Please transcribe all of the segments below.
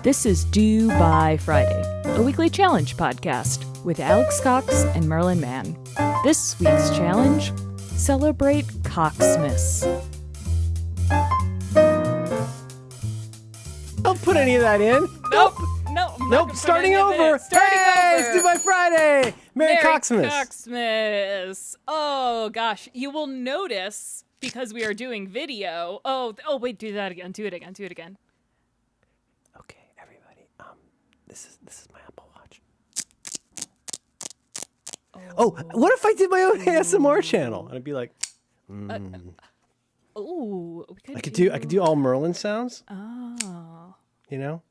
This is Due by Friday, a weekly challenge podcast with Alex Cox and Merlin Mann. This week's challenge, celebrate Coxmas. Don't put any of that in. Nope. Starting over. It's Due by Friday. Merry Coxmas. Coxmas. Oh, gosh. You will notice, because we are doing video. Oh, wait, do that again. Do it again. Okay, everybody. This is my Apple Watch. Oh, what if I did my own ASMR channel? And I'd be like, I could do all Merlin sounds. Oh. You know?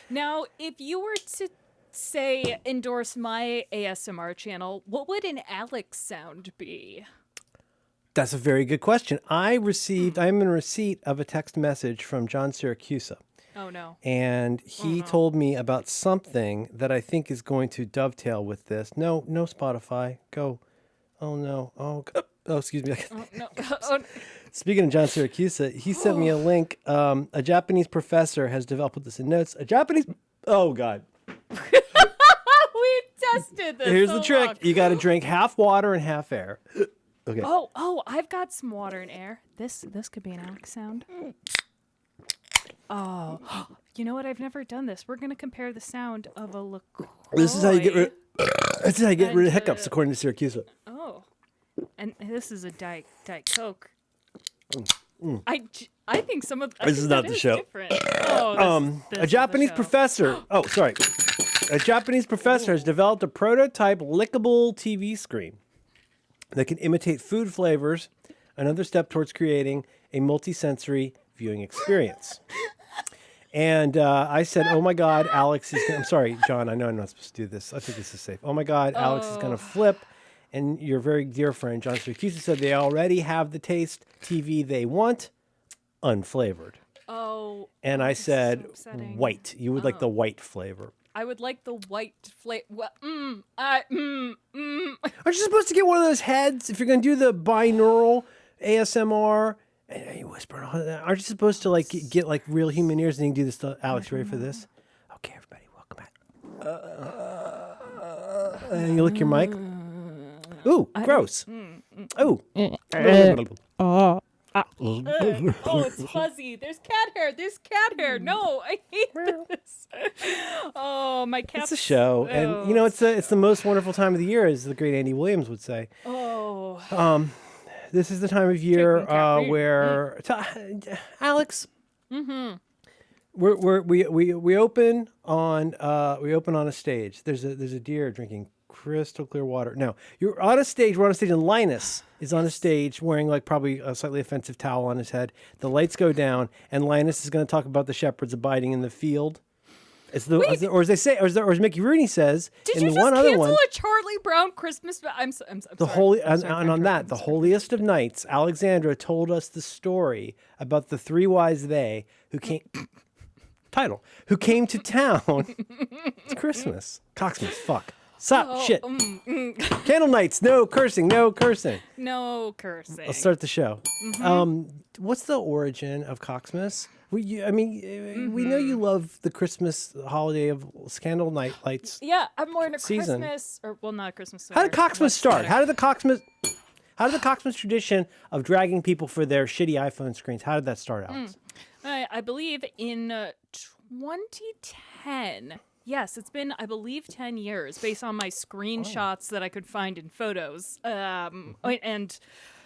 Now, if you were to say endorse my ASMR channel, what would an Alex sound be? That's a very good question. I'm in receipt of a text message from John Syracusa. Oh, no. And he told me about something that I think is going to dovetail with this. No Spotify. Go. Oh, no. Oh, excuse me. Oh, no. Speaking of John Syracusa, he sent me a link. A Japanese professor has developed, put this in notes, oh, God. We tested this. Here's the trick. You got to drink half water and half air. Okay. Oh, I've got some water and air. This could be an Alex sound. Oh, you know what? I've never done this. We're going to compare the sound of a LaCroix. This is how you get rid of hiccups, according to Syracusa. Oh, and this is a Diet Coke. I think some of this is not the show. Different. Oh, a Japanese professor. Oh, sorry. A Japanese professor has developed a prototype lickable TV screen that can imitate food flavors. Another step towards creating a multisensory viewing experience. And I said, "Oh my God, Alex is." I'm sorry, John. I know I'm not supposed to do this. I think this is safe. Oh my God, Alex is going to flip. And your very dear friend John Syracusa said they already have the taste TV they want, unflavored. Oh. And I said, so white. You would like the white flavor. I would like the white flavor. Aren't you supposed to get one of those heads if you're going to do the binaural ASMR? And you whisper, aren't you supposed to get real human ears and you can do this to Alex? You ready for this? Okay, everybody, welcome back. And you lick your mic. Ooh, gross. Ooh. Oh, it's fuzzy. There's cat hair. No, I hate this. Oh, my cat. It's a show. And, it's the most wonderful time of the year, as the great Andy Williams would say. Oh. This is the time of year where Alex. Mm-hmm. We open on a stage. There's a deer drinking crystal clear water. No, you're on a stage. We're on a stage, and Linus is on a stage wearing probably a slightly offensive towel on his head. The lights go down, and Linus is going to talk about the shepherds abiding in the field. As Mickey Rooney says, did in you the just one other cancel one, a Charlie Brown Christmas? I'm sorry. the holiest of nights, Alexandra told us the story about the three wise they who came. Who came to town. It's Christmas. Coxmas. Fuck. Stop. Shit. Candle nights. No cursing. No cursing. Let's start the show. Mm-hmm. What's the origin of Coxmas? We know you love the Christmas holiday of candle night lights. Yeah, I'm more into season. Christmas, not Christmas. How did Coxmas start? How did the Coxmas tradition of dragging people for their shitty iPhone screens? How did that start, Alex? I believe in 2010. Yes, it's been, I believe, 10 years based on my screenshots that I could find in photos. And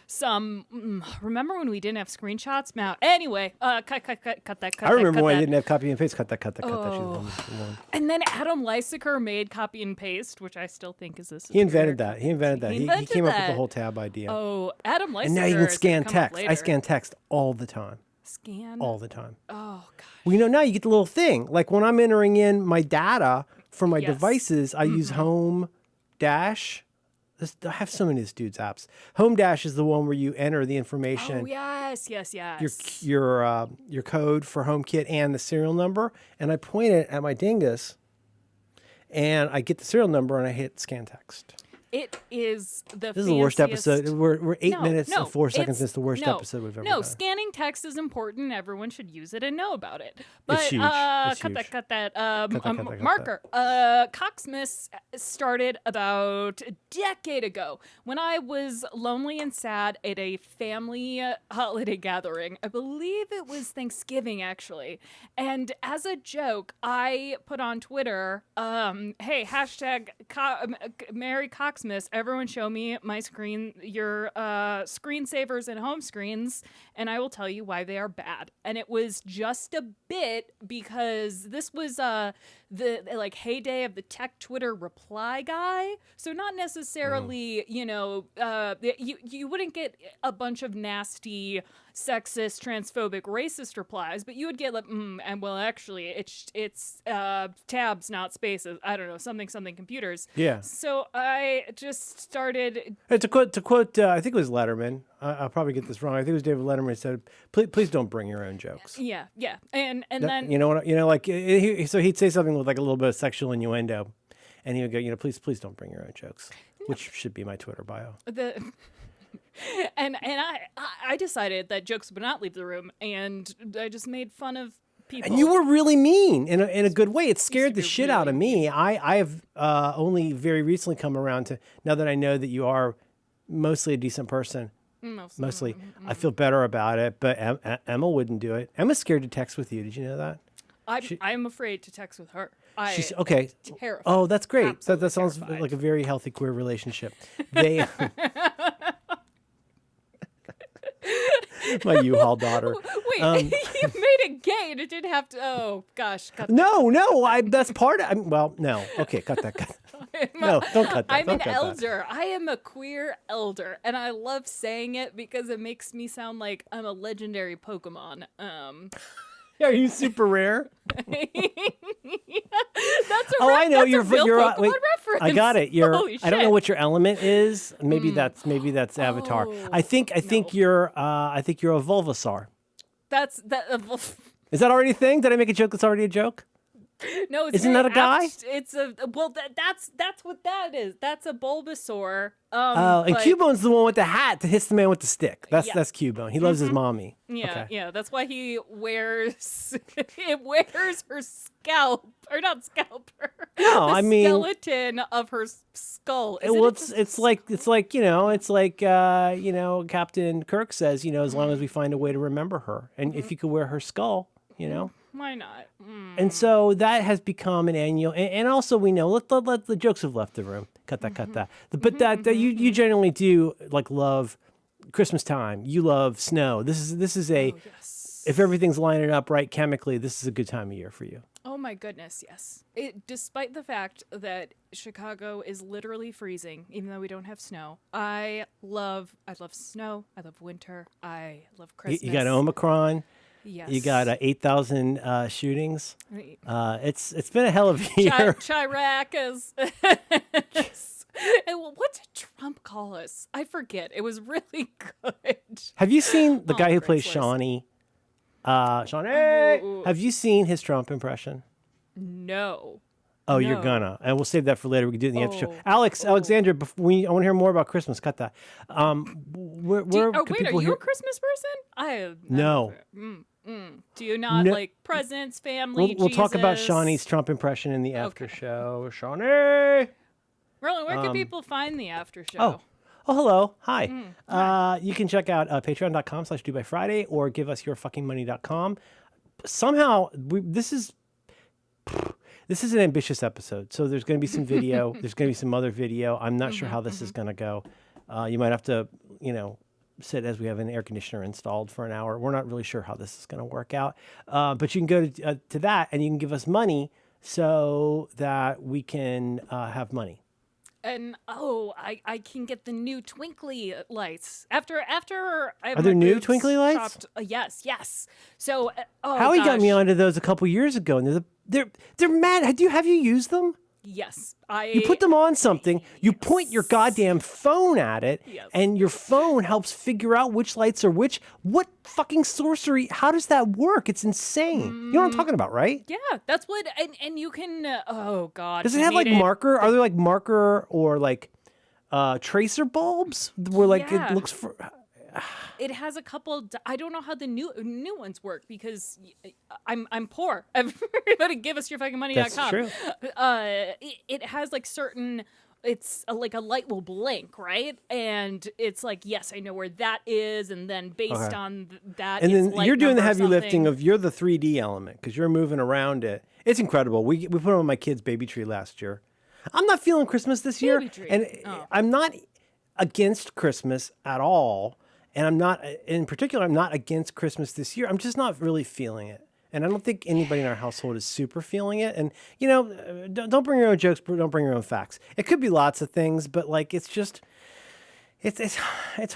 some, remember when we didn't have screenshots? Now, anyway, cut that. I remember when I didn't have copy and paste. Cut that. And then Adam Leisiker made copy and paste, which I still think is this. He invented that. He came up with the whole tab idea. Oh, Adam Leisiker. And now you can scan text. I scan text all the time. All the time. Oh, gosh. Well, now you get the little thing. Like when I'm entering in my data for my devices, I use Home Dash. I have so many of this dude's apps. Home Dash is the one where you enter the information. Oh, yes. Your code for HomeKit and the serial number. And I point it at my dingus, and I get the serial number, and I hit scan text. It is This is the worst episode. We're 8 minutes and 4 seconds. It's the worst no, episode we've ever No, done. scanning text is important. Everyone should use it and know about it. But It's huge. It's cut huge. that. Cut Marker. Coxmas started about a decade ago when I was lonely and sad at a family holiday gathering. I believe it was Thanksgiving, actually. And as a joke, I put on Twitter, hey, hashtag Merry Coxmas. Everyone show me your screensavers and home screens, and I will tell you why they are bad. And it was just a bit because this was the heyday of the tech Twitter reply guy. So not necessarily, you wouldn't get a bunch of nasty, sexist, transphobic, racist replies, but you would get like, and well, actually, it's tabs, not spaces. I don't know, something computers. Yeah. So I just started. To quote, I think it was Letterman. I'll probably get this wrong. I think it was David Letterman said, "Please don't bring your own jokes." Yeah, and then so he'd say something with like a little bit of sexual innuendo, and he would go, please don't bring your own jokes, which should be my Twitter bio. And I decided that jokes would not leave the room, and I just made fun of people. And you were really mean in a good way. It scared the shit out of me. I have only very recently come around to, now that I know that you are mostly a decent person. Mostly. I feel better about it, but Emma wouldn't do it. Emma's scared to text with you. Did you know that? I'm afraid to text with her. She's okay. Terrified. Oh, that's great. That sounds terrified. like a very healthy queer relationship. They my U-Haul daughter. Wait, you made it gay and it didn't have to. Oh gosh. No. That's part of. Well, no. Okay, cut that. No, don't cut that. I'm don't an cut elder. I am a queer elder, and I love saying it because it makes me sound like I'm a legendary Pokemon. Are you super rare? That's a I know that's you're. a real Pokemon wait, reference. I got it. Holy I don't know shit. what your element is. Maybe that's Avatar. Oh, I think you're. I think you're a Bulbasaur. That's that. Is that already a thing? Did I make a joke that's already a joke? No, it's Isn't that a guy? It's a that's what that is. That's a Bulbasaur. And Cubone's the one with the hat that hits the man with the stick. That's Yeah. that's Cubone. He loves his mommy. Yeah, Okay. yeah. That's why he wears her scalp, or not scalp. No, the I mean- skeleton of her skull. Well, it's like Captain Kirk says, as long as we find a way to remember her, and if you could wear her skull, Why not? And so that has become an annual, and also we know let the jokes have left the room. Cut that. But that you generally do like love Christmas time. You love snow. This is a Yes. if everything's lining up right chemically, this is a good time of year for you. Oh my goodness, yes. Despite the fact that Chicago is literally freezing, even though we don't have snow, I love snow. I love winter. I love Christmas. You got Omicron. Yes. You got 8,000 shootings. It's been a hell of a year. Chirac is. What did Trump call us? I forget. It was really good. Have you seen the guy who plays Craigslist. Shawnee? Shawnee. Ooh. Have you seen his Trump impression? No. Oh, you're No. gonna, and we'll save that for later. We can do it in the after show. Oh. Alexandra, I want to hear more about Christmas. Cut that. Where Wait, are people you hear? a Christmas person? I have No. Do you not No. like presents, family? We'll talk about Jesus? Shawnee's Trump impression in the after Okay. show. Shawnee. Roland, where can people find the after show? Oh, hello. Hi. You can check out patreon.com/DoByFriday or giveusyourfuckingmoney.com. Somehow, this is an ambitious episode. So there's going to be some video. There's going to be some other video. I'm not sure how this is going to go. You might have to, sit as we have an air conditioner installed for an hour. We're not really sure how this is going to work out. But you can go to that and you can give us money so that we can have money. And I can get the new Twinkly lights after I have Are there my new boobs Twinkly lights? chopped. Yes. So Howie got me gosh. onto those a couple years ago, and they're mad. Have you used them? Yes, You put them on something, you point your goddamn phone at it, Yes. and your phone helps figure out which lights are which. What fucking sorcery? How does that work? It's insane. You know what I'm talking about, right? Yeah, that's what, and you can. Oh God, Does it you have like need marker? Are there like marker or like tracer bulbs where like Yeah. it looks for. It has a couple. I don't know how the new ones work because I'm poor. Everybody, give us your fucking money.com. That's true. It has like certain. It's like a light will blink, right? And it's like, yes, I know where that is, and then based on that, And it's then light you're doing the number heavy lifting something. of you're the 3D element because you're moving around it. It's incredible. We put it on my kid's baby tree last year. I'm not feeling Christmas this year, Baby tree. and Oh. I'm not against Christmas at all. And I'm not, in particular, I'm not against Christmas this year. I'm just not really feeling it. And I don't think anybody in our household is super feeling it. And, you know, don't bring your own jokes, but don't bring your own facts. It could be lots of things, but like, it's just, it's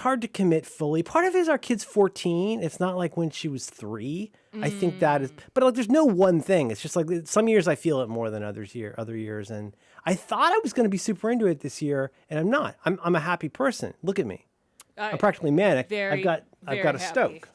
hard to commit fully. Part of it is our kid's 14. It's not like when she was 3. I think that is, but like, there's no one thing. It's just like some years I feel it more than other years. And I thought I was going to be super into it this year, and I'm not. I'm a happy person. Look at me. I'm practically manic. I've got a happy. stoke.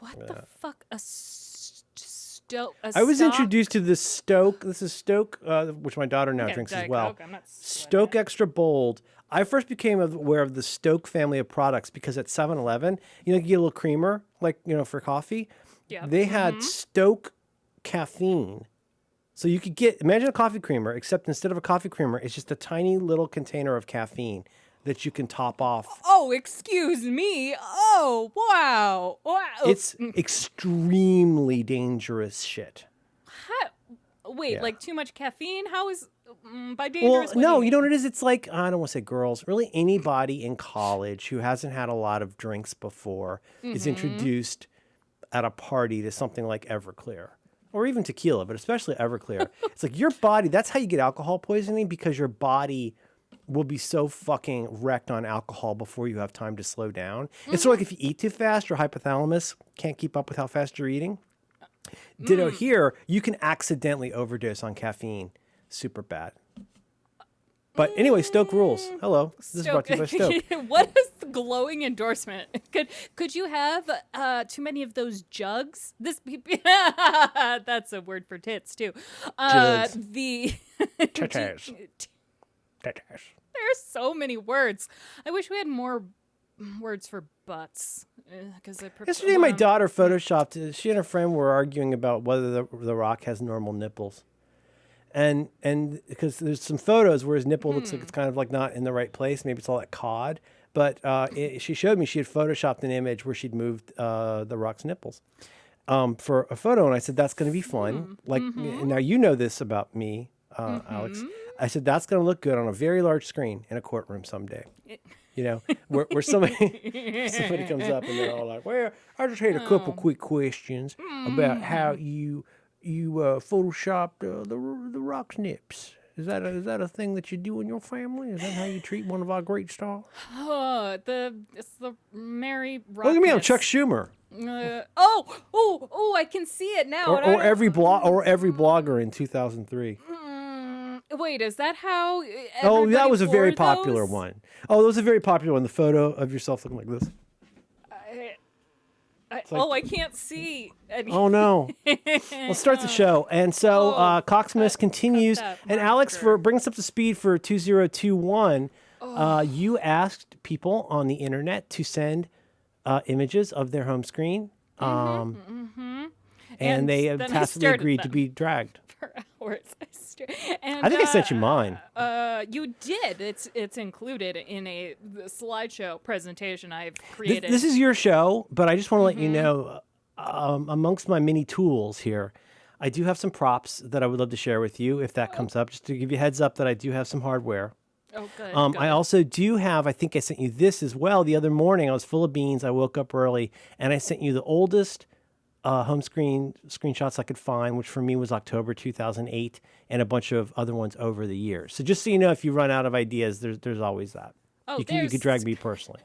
What the fuck? A stoke? I was introduced to this stoke. This is stoke, which my daughter now drinks as well. Stoke Extra Bold. I first became aware of the Stoke family of products because at 7-Eleven, you know, you get a little creamer, like, you know, for coffee. Yeah. They had Stoke caffeine. So you could imagine a coffee creamer, except instead of a coffee creamer, it's just a tiny little container of caffeine that you can top off. Oh, excuse me. Oh, wow. Wow. It's extremely dangerous shit. Wait, like too much caffeine? How is by dangerous? Well, no, you know what it is? It's like, I don't want to say girls, really anybody in college who hasn't had a lot of drinks before is introduced at a party to something like Everclear. Or even tequila, but especially Everclear. It's like your body, that's how you get alcohol poisoning, because your body will be so fucking wrecked on alcohol before you have time to slow down. It's sort of like if you eat too fast, your hypothalamus can't keep up with how fast you're eating. Ditto here, you can accidentally overdose on caffeine. Super bad. But anyway, Stoke rules. Hello. This is brought to you by Stoke. What is the glowing endorsement? Could you have too many of those jugs? That's a word for tits too. Jugs. The Tatas. Tatas. There's so many words. I wish we had more words for butts. Because Yesterday, my daughter photoshopped. She and her friend were arguing about whether the Rock has normal nipples, and because there's some photos where his nipple looks like it's kind of like not in the right place. Maybe it's all that cod. But she showed me she had photoshopped an image where she'd moved the Rock's nipples for a photo, and I said that's going to be fun. Like now, you know this about me, Alex. I said that's going to look good on a very large screen in a courtroom someday. You know, where somebody comes up and they're all like, "Well, I just had a couple quick questions about how you photoshopped the Rock's nips. Is that a thing that you do in your family? Is that how you treat one of our great stars?" Oh, it's the Mary Rock. Look at me, I'm nips. Chuck Schumer. I can see it now. Or every blogger in 2003. Wait, is that how? Oh, that was a very wore popular those? one. Oh, that was a very popular one. The photo of yourself looking like this. I can't see. Oh no! Let's start the show. And so Coxmas continues. that And Alex, marker. bring us up to speed for 2021. You asked people on the internet to send images of their home screen, and they have then I tacitly stared at agreed to them. be dragged. For hours. I think I sent you mine. You did. It's included in the slideshow presentation I've created. This is your show, but I just want to let you know, amongst my many tools here, I do have some props that I would love to share with you if that comes up, just to give you a heads up that I do have some hardware. Oh, good. I also do have, I think I sent you this as well. The other morning, I was full of beans. I woke up early, and I sent you the oldest home screenshots I could find, which for me was October 2008, and a bunch of other ones over the years. So just so you know, if you run out of ideas, there's always that. Oh, you could drag me personally.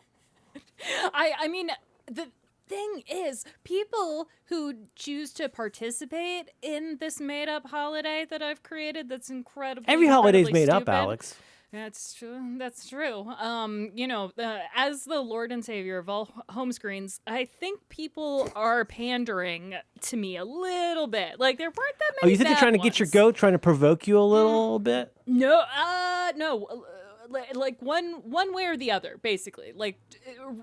I mean, the thing is, people who choose to participate in this made-up holiday that I've created, that's incredibly Every holiday's incredibly made up, stupid. Alex. That's true. That's true. As the Lord and Savior of all home screens, I think people are pandering to me a little bit. Like, there weren't that many. Oh, you think they're trying to get your goat, trying to provoke you a little bit? No, no. like one way or the other, basically. Like,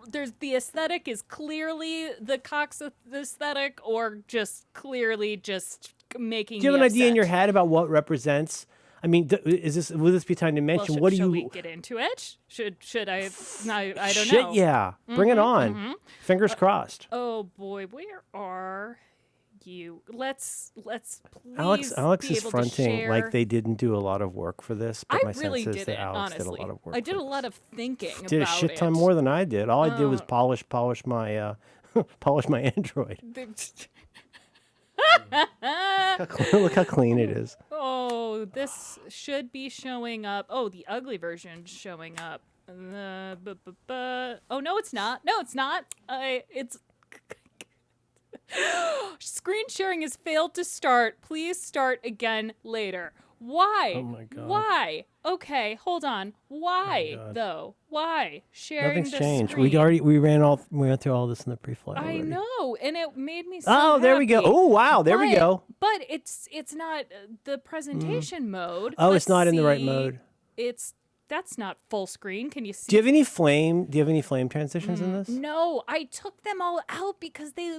there's the aesthetic is clearly the Cox aesthetic, or just clearly just making. Do you have me an idea in upset. your head about what represents? I mean, will this be time to mention? Well, what do shall you? we get into it? Should I? I don't Shit, know. yeah. Bring it on. Fingers crossed. Oh boy, where are you? Let's please Alex be is able fronting to share. like they didn't do a lot of work for this, but I my really sense is that didn't, Alex honestly. did a lot of work. I did for a lot this. of thinking Did a about shit ton it. more than I did. All I did was polish my polish my Android. Look how clean it is. Oh, this should be showing up. Oh, the ugly version showing up. Oh no, it's not. No, it's not. It's screen sharing has failed to start. Please start again later. Why? Oh my God. Why? Okay, hold on. Why though? Why sharing Nothing's the changed. screen? We went through all this in the pre-flight. I already. know, and it made me so Oh, there we go. happy. Oh, wow, there we But- go. But it's not the presentation mode. Oh, Let's it's not in the right see. mode. That's not full screen. Can you see? Do you have any flame? Do you have any flame transitions in this? No, I took them all out because they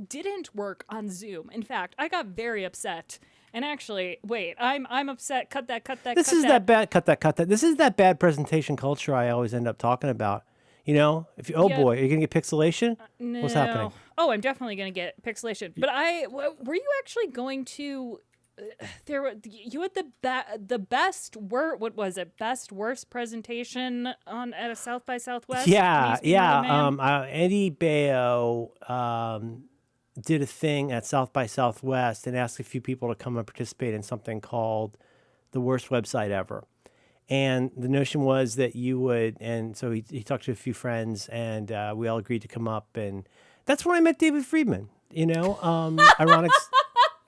didn't work on Zoom. In fact, I got very upset. And actually, wait, I'm upset. Cut that. This is that bad. Cut that. This is that bad presentation culture I always end up talking about. You know, if you, Yeah. boy, are you gonna get pixelation? No. What's happening? Oh, I'm definitely gonna get pixelation. But were you actually going to? You had the best what was it? Best worst presentation at a South by Southwest. Yeah. Can you speak more, man? Eddie Baio did a thing at South by Southwest and asked a few people to come and participate in something called the worst website ever. And the notion was that you would, and so he talked to a few friends, and we all agreed to come up, and that's when I met David Friedman. You know, ironic.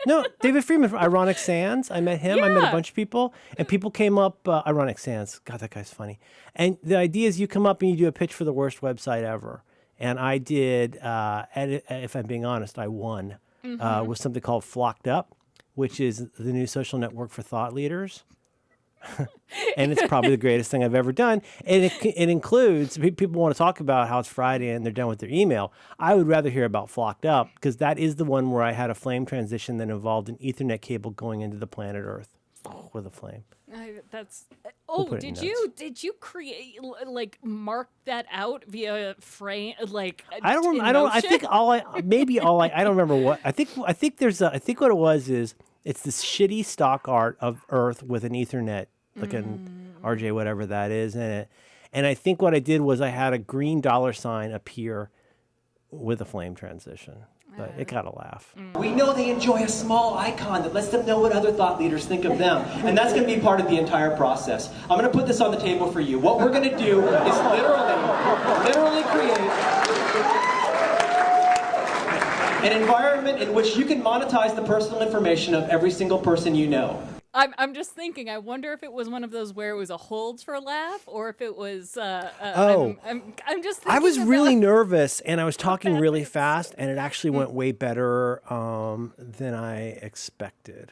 No, David Friedman from Ironic Sands. I met him. I met a Yeah. bunch of people, and people came up. Ironic Sands. God, that guy's funny. And the idea is you come up and you do a pitch for the worst website ever. And I did. If I'm being honest, I won with something called Flocked Up, which is the new social network for thought leaders. And it's probably the greatest thing I've ever done. And it includes, people want to talk about how it's Friday and they're done with their email. I would rather hear about Flocked Up, because that is the one where I had a flame transition that involved an Ethernet cable going into the planet Earth with a flame. Did you create mark that out via frame I think I don't remember what. I think what it was is it's this shitty stock art of Earth with an Ethernet, like an RJ whatever that is in it. And I think what I did was I had a green $ appear with a flame transition. But it got a laugh. We know they enjoy a small icon that lets them know what other thought leaders think of them. And that's going to be part of the entire process. I'm going to put this on the table for you. What we're going to do is literally create an environment in which you can monetize the personal information of every single person you know. I'm just thinking. I wonder if it was one of those where it was a holds for a laugh, or if it was. I'm just. Thinking I was about really nervous, and I was talking really fast, and it actually went way better than I expected.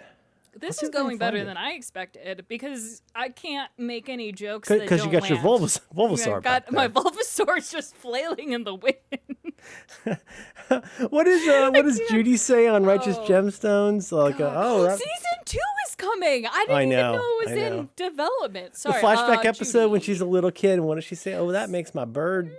This see is if I can going better find it. than I expected, because I can't make any jokes Because you got your land. Bulbasaur. I back got my there. Bulbasaur's just flailing in the wind. What does Judy say on Righteous Gemstones? Season 2 is coming. I didn't even know it was in development. The Sorry. flashback episode when Judy. she's a little kid, and what does she say? Oh, that makes my bird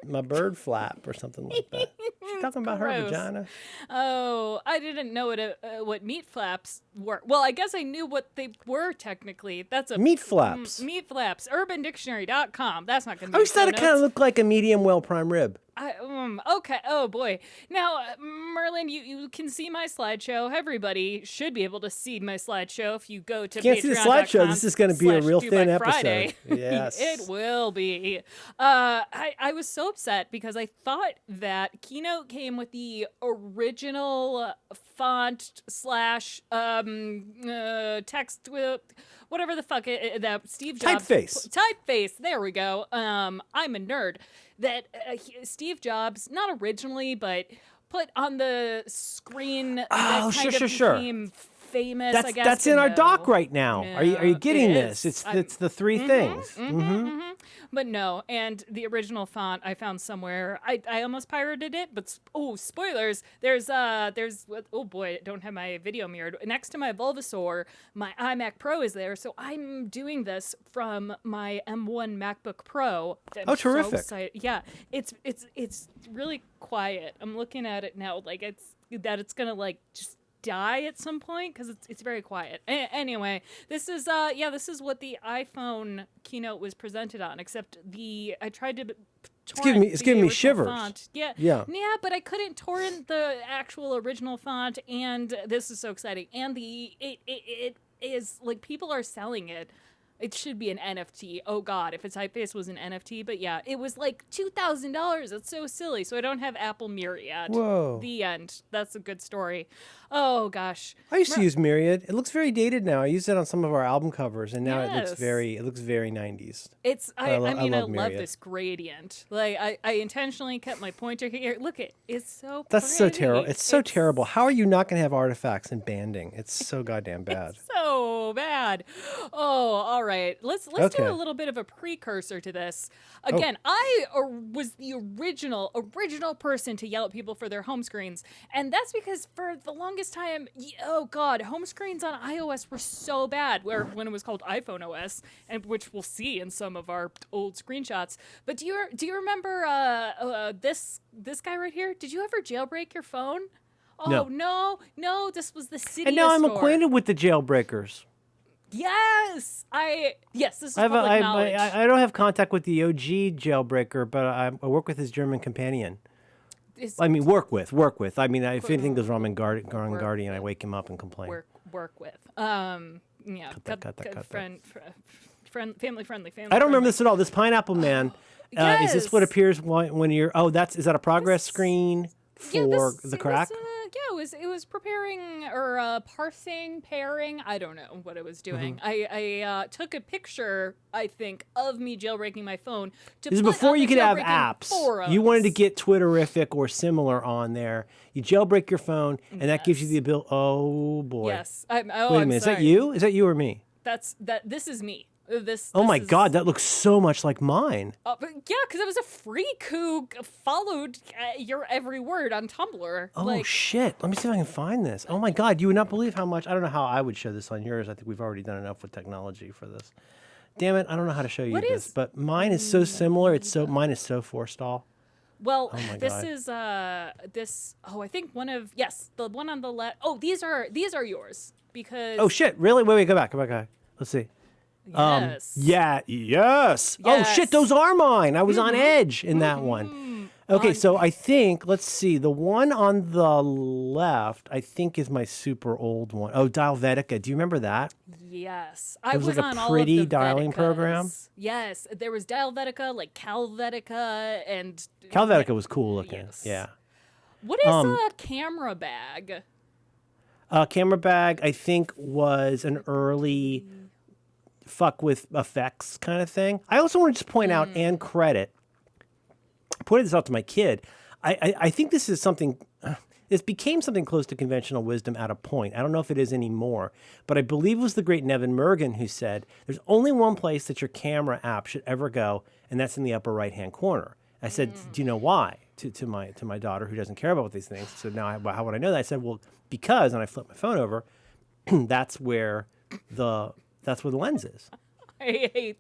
flap or something like that. She's talking about her Gross. vagina. Oh, I didn't know what meat flaps were. Well, I guess I knew what they were technically. That's a Meat flaps. Meat flaps. UrbanDictionary.com. That's not going to be. I always thought it kind of looked like a medium well prime rib. Okay. Oh boy. Now, Merlin, you can see my slideshow. Everybody should be able to see my slideshow if you go to. You can't see the slideshow. This is going to be a real thin episode. Yes, it will be. I was so upset because I thought that Keynote came with the original font / text with whatever the fuck that Steve Jobs typeface. There we go. I'm a nerd. That Steve Jobs, not originally, but put on the screen. Oh, that kind of sure. became famous. That's I guess that's to in our know. doc right now. Are you Yeah, getting it this? is. It's the three things. But no, and the original font I found somewhere. I almost pirated it, but spoilers. There's oh boy, I don't have my video mirrored. Next to my Bulbasaur, my iMac Pro is there, so I'm doing this from my M1 MacBook Pro. I'm terrific. So excited. Yeah, it's really quiet. I'm looking at it now, like it's gonna like just die at some point because it's very quiet. Anyway, this is what the iPhone keynote was presented on, except I tried to It's giving me shivers. Font. Yeah, but I couldn't torrent the actual original font, and this is so exciting. And it is like people are selling it. It should be an NFT. Oh God, if its typeface was an NFT. But yeah, it was like $2,000. It's so silly. So I don't have Apple Mirror yet. Whoa. The end. That's a good story. Oh gosh. I used to use Myriad. It looks very dated now. I used it on some of our album covers, and now it looks Yes. very 90s. It's I love love Myriad. this gradient. Like I intentionally kept my pointer here. Look it's so That's so pretty. terrible. It's so terrible. How are you not going to have artifacts and banding? It's so goddamn bad. So bad. Oh, all right. Let's do Okay. a little bit of a precursor to this. Again, I was the original person to yell at people for their home screens, and that's because for the longest time, oh God, home screens on iOS were so bad. When it was called iPhone OS, and which we'll see in some of our old screenshots. But do you remember this guy right here? Did you ever jailbreak your phone? Oh no! This was the Cydia And now I'm store. acquainted with the jailbreakers. Yes, this is I public knowledge. don't have contact with the OG jailbreaker, but I work with his German companion. I mean, work with. I mean, if anything goes wrong in Guardian, I wake him up and complain. Work with. Cut that. Family friendly. I don't remember this at all. This Pineapple Man. Is this what Yes. appears when you're? Oh, is that a progress screen for the crack? It was preparing or parsing, pairing. I don't know what it was doing. I took a picture, I think, of me jailbreaking my phone. This is put before on you the could have jailbreaking apps. forums. You wanted to get Twitterific or similar on there. You jailbreak your phone, and that gives you the ability. Oh boy. Yes. Wait a I'm minute. Is that sorry. you? Is that you or me? This is me. This. Oh my is- God, that looks so much like mine. But yeah, because it was a freak who followed your every word on Tumblr. Oh shit! Let me see if I can find this. Oh my God, you would not believe how much. I don't know how I would show this on yours. I think we've already done enough with technology for this. Damn it! I don't know how to show you this, but mine is so similar. Mine is so forestall. Well, my this God. is this. Oh, I think the one on the left. Oh, these are yours because. Oh shit! Really? Wait, go back. Let's see. Yes. Yes. Oh shit, Yes. those are mine. I was on edge in that one. Okay, so I think, let's see, the one on the left, I think is my super old one. Oh, Dialvetica. Do you remember that? Yes, It was like a on all pretty of the dialing Veticas. program? Yes, there was Dialvetica, like Calvetica, and Calvetica was cool looking. Yes. Yeah. What is a camera bag? Camera bag, I think, was an early fuck with effects kind of thing. I also want to just point out and credit, I pointed this out to my kid. I think this is something, this became something close to conventional wisdom at a point. I don't know if it is anymore, but I believe it was the great Nevin Mergen who said, there's only one place that your camera app should ever go, and that's in the upper right-hand corner. I said, do you know why? To my daughter who doesn't care about these things. So now how would I know that? I said, well, because, and I flipped my phone over, that's where the lens is. I hate.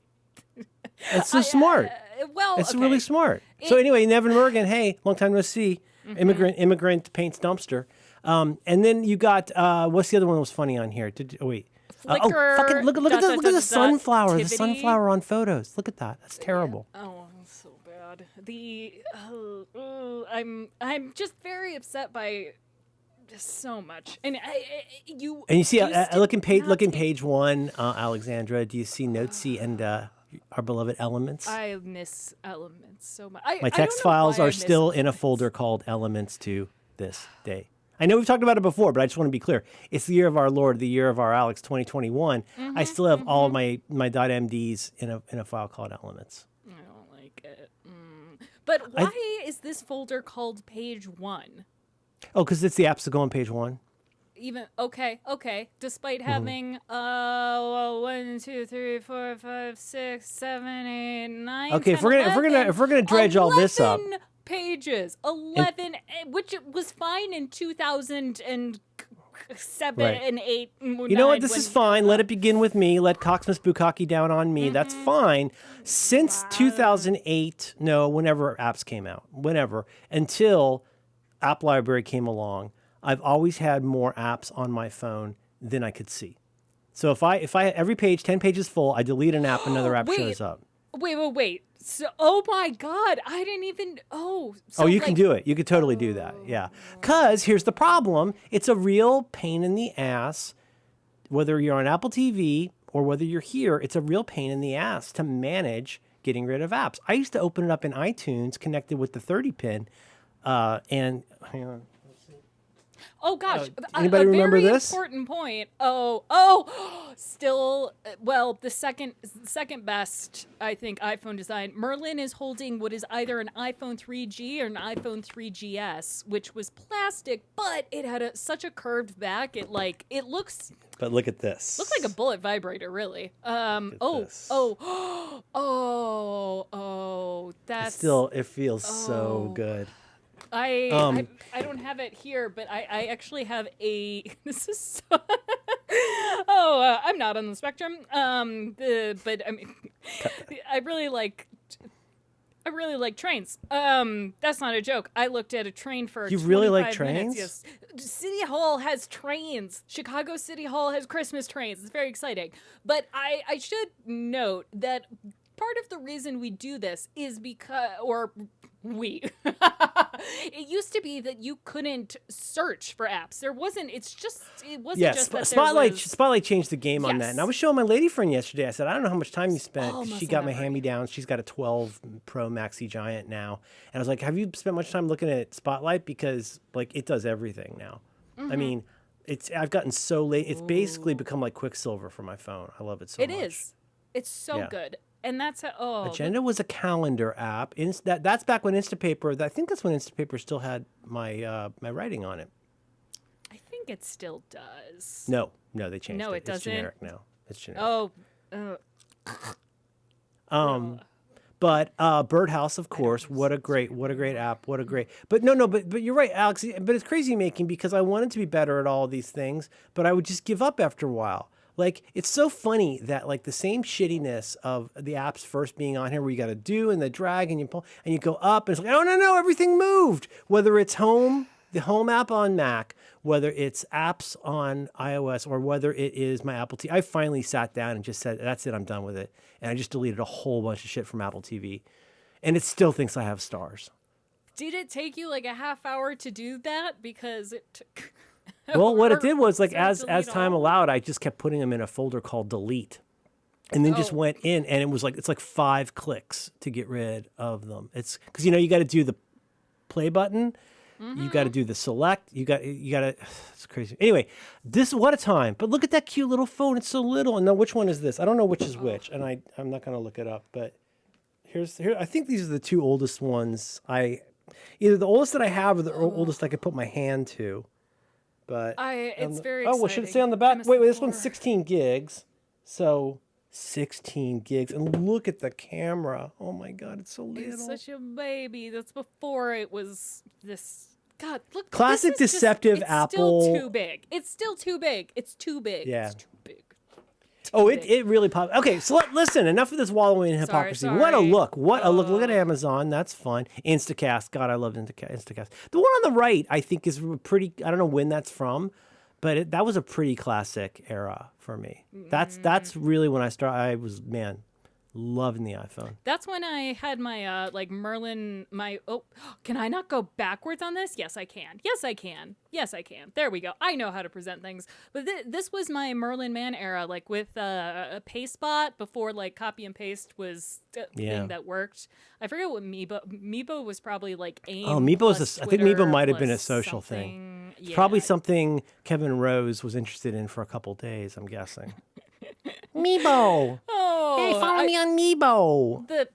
It's so smart. Well, It's okay. really smart. So anyway, Nevin Mergen, hey, long time no see. Immigrant paints dumpster. And then you got what's the other one that was funny on here? Wait. Flickr, Fucking look at the sunflower. The Tivity. sunflower on photos. Look at that. That's terrible. Oh, so bad. I'm just very upset by just so much. And you And you see, used to look in not take- page one, Alexandra. Do you see Notesy and our beloved Elements? I miss Elements so much. My text files are still in a folder called Elements to this day. I know we've talked about it before, but I just want to be clear. It's the year of our Lord, the year of our Alex, 2021. I still have all of my .mds in a file called Elements. I don't like it. But why is this folder called page 1? Oh, because it's the apps that go on page one. even okay. Despite Mm-hmm. having 1, 2, 3, 4, 5, 6, 7, 8, 9. Okay, 10, if we're gonna dredge all this up, 11 pages, 11, which was fine in 2007 Right. and 8. You know what? This is fine. Let it begin with me. Let Coxmas Bukkake down on me. That's fine. Since 2008, no, whenever apps came out, until App Library came along, I've always had more apps on my phone than I could see. So if I every page, 10 pages full, I delete an app, another app Wait. shows up. Wait. So, oh my God, I didn't even. So You can do it. You could totally do that. Yeah. Because here's the problem. It's a real pain in the ass, whether you're on Apple TV or whether you're here, it's a real pain in the ass to manage getting rid of apps. I used to open it up in iTunes connected with the 30 pin. And hang on. Oh gosh! Anybody a remember very this? Important point. Still, well, the second best, I think, iPhone design. Merlin is holding what is either an iPhone 3G or an iPhone 3GS, which was plastic, but it had such a curved back. It looks. But look at this. Looks like a bullet vibrator, really. This. That's It feels so good. I don't have it here, but I actually have a. This is so. I'm not on the spectrum. But I mean, I really like trains. That's not a joke. I looked at a train for. You really like 25 minutes. trains? Yes. City Hall has trains. Chicago City Hall has Christmas trains. It's very exciting. But I should note that part of the reason we do this is because, it used to be that you couldn't search for apps. It wasn't just that Spotlight changed the game on that. Yes. And I was showing my lady friend yesterday. I said, I don't know how much time you spent. 'Cause muscle she got my memory. hand-me-down. She's got a 12 Pro Maxi Giant now. And I was like, have you spent much time looking at Spotlight? Because it does everything now. I mean, I've gotten so late. It's basically become like Quicksilver for my phone. I love it so much. It is. It's so Yeah. good. And that's Agenda was a calendar app. That's back when Instapaper. I think that's when Instapaper still had my my writing on it. I think it still does. No, they changed No, it. it doesn't. It's generic now. It's generic. But Birdhouse, of course. What a great app. But but you're right, Alex. But it's crazy making because I wanted to be better at all these things, but I would just give up after a while. It's so funny that the same shittiness of the apps first being on here where you got to do and the drag and you pull and you go up and it's like, oh, no, everything moved. Whether it's the home app on Mac, whether it's apps on iOS or whether it is my Apple TV. I finally sat down and just said, that's it, I'm done with it. And I just deleted a whole bunch of shit from Apple TV. And it still thinks I have stars. Did it take you a half hour to do that? Because it took... Well, what it did was as delete time all? allowed, I just kept putting them in a folder called delete, and then just went in, and it was it's 5 clicks to get rid of them. It's because you got to do the play button, you got to do the select, you got to. It's crazy. Anyway, what a time! But look at that cute little phone. It's so little. And now which one is this? I don't know which is which, and I'm not gonna look it up. But here. I think these are the 2 oldest ones. Either the oldest that I have or the oldest I could put my hand to. But it's very exciting. Well, should it say on the back? Wait, this one's 16 gigs. So 16 gigs. And look at the camera. Oh my God, it's so little. It's such a baby. That's before it was this. God, look. Classic this is deceptive it's Apple. Still too big. It's still too big. It's too big. Yeah. It's too big. It really popped. Okay, so listen, enough of this wallowing in hypocrisy. Sorry. What a look. Look at Amazon. That's fun. Instacast. God, I love Instacast. The one on the right, I think, is pretty, I don't know when that's from, but that was a pretty classic era for me. That's really when I was, loving the iPhone. That's when I had my Merlin. Can I not go backwards on this? Yes, I can. There we go. I know how to present things. But this was my Merlin Man era, with a PasteBot before copy and paste was a thing that worked. I forget what Meebo was probably AIM. Oh, Meebo plus I think Twitter Meebo might have been a plus social something. thing. It's Yeah. probably something Kevin Rose was interested in for a couple days, I'm guessing. Meebo. Oh, Hey, follow me on Meebo.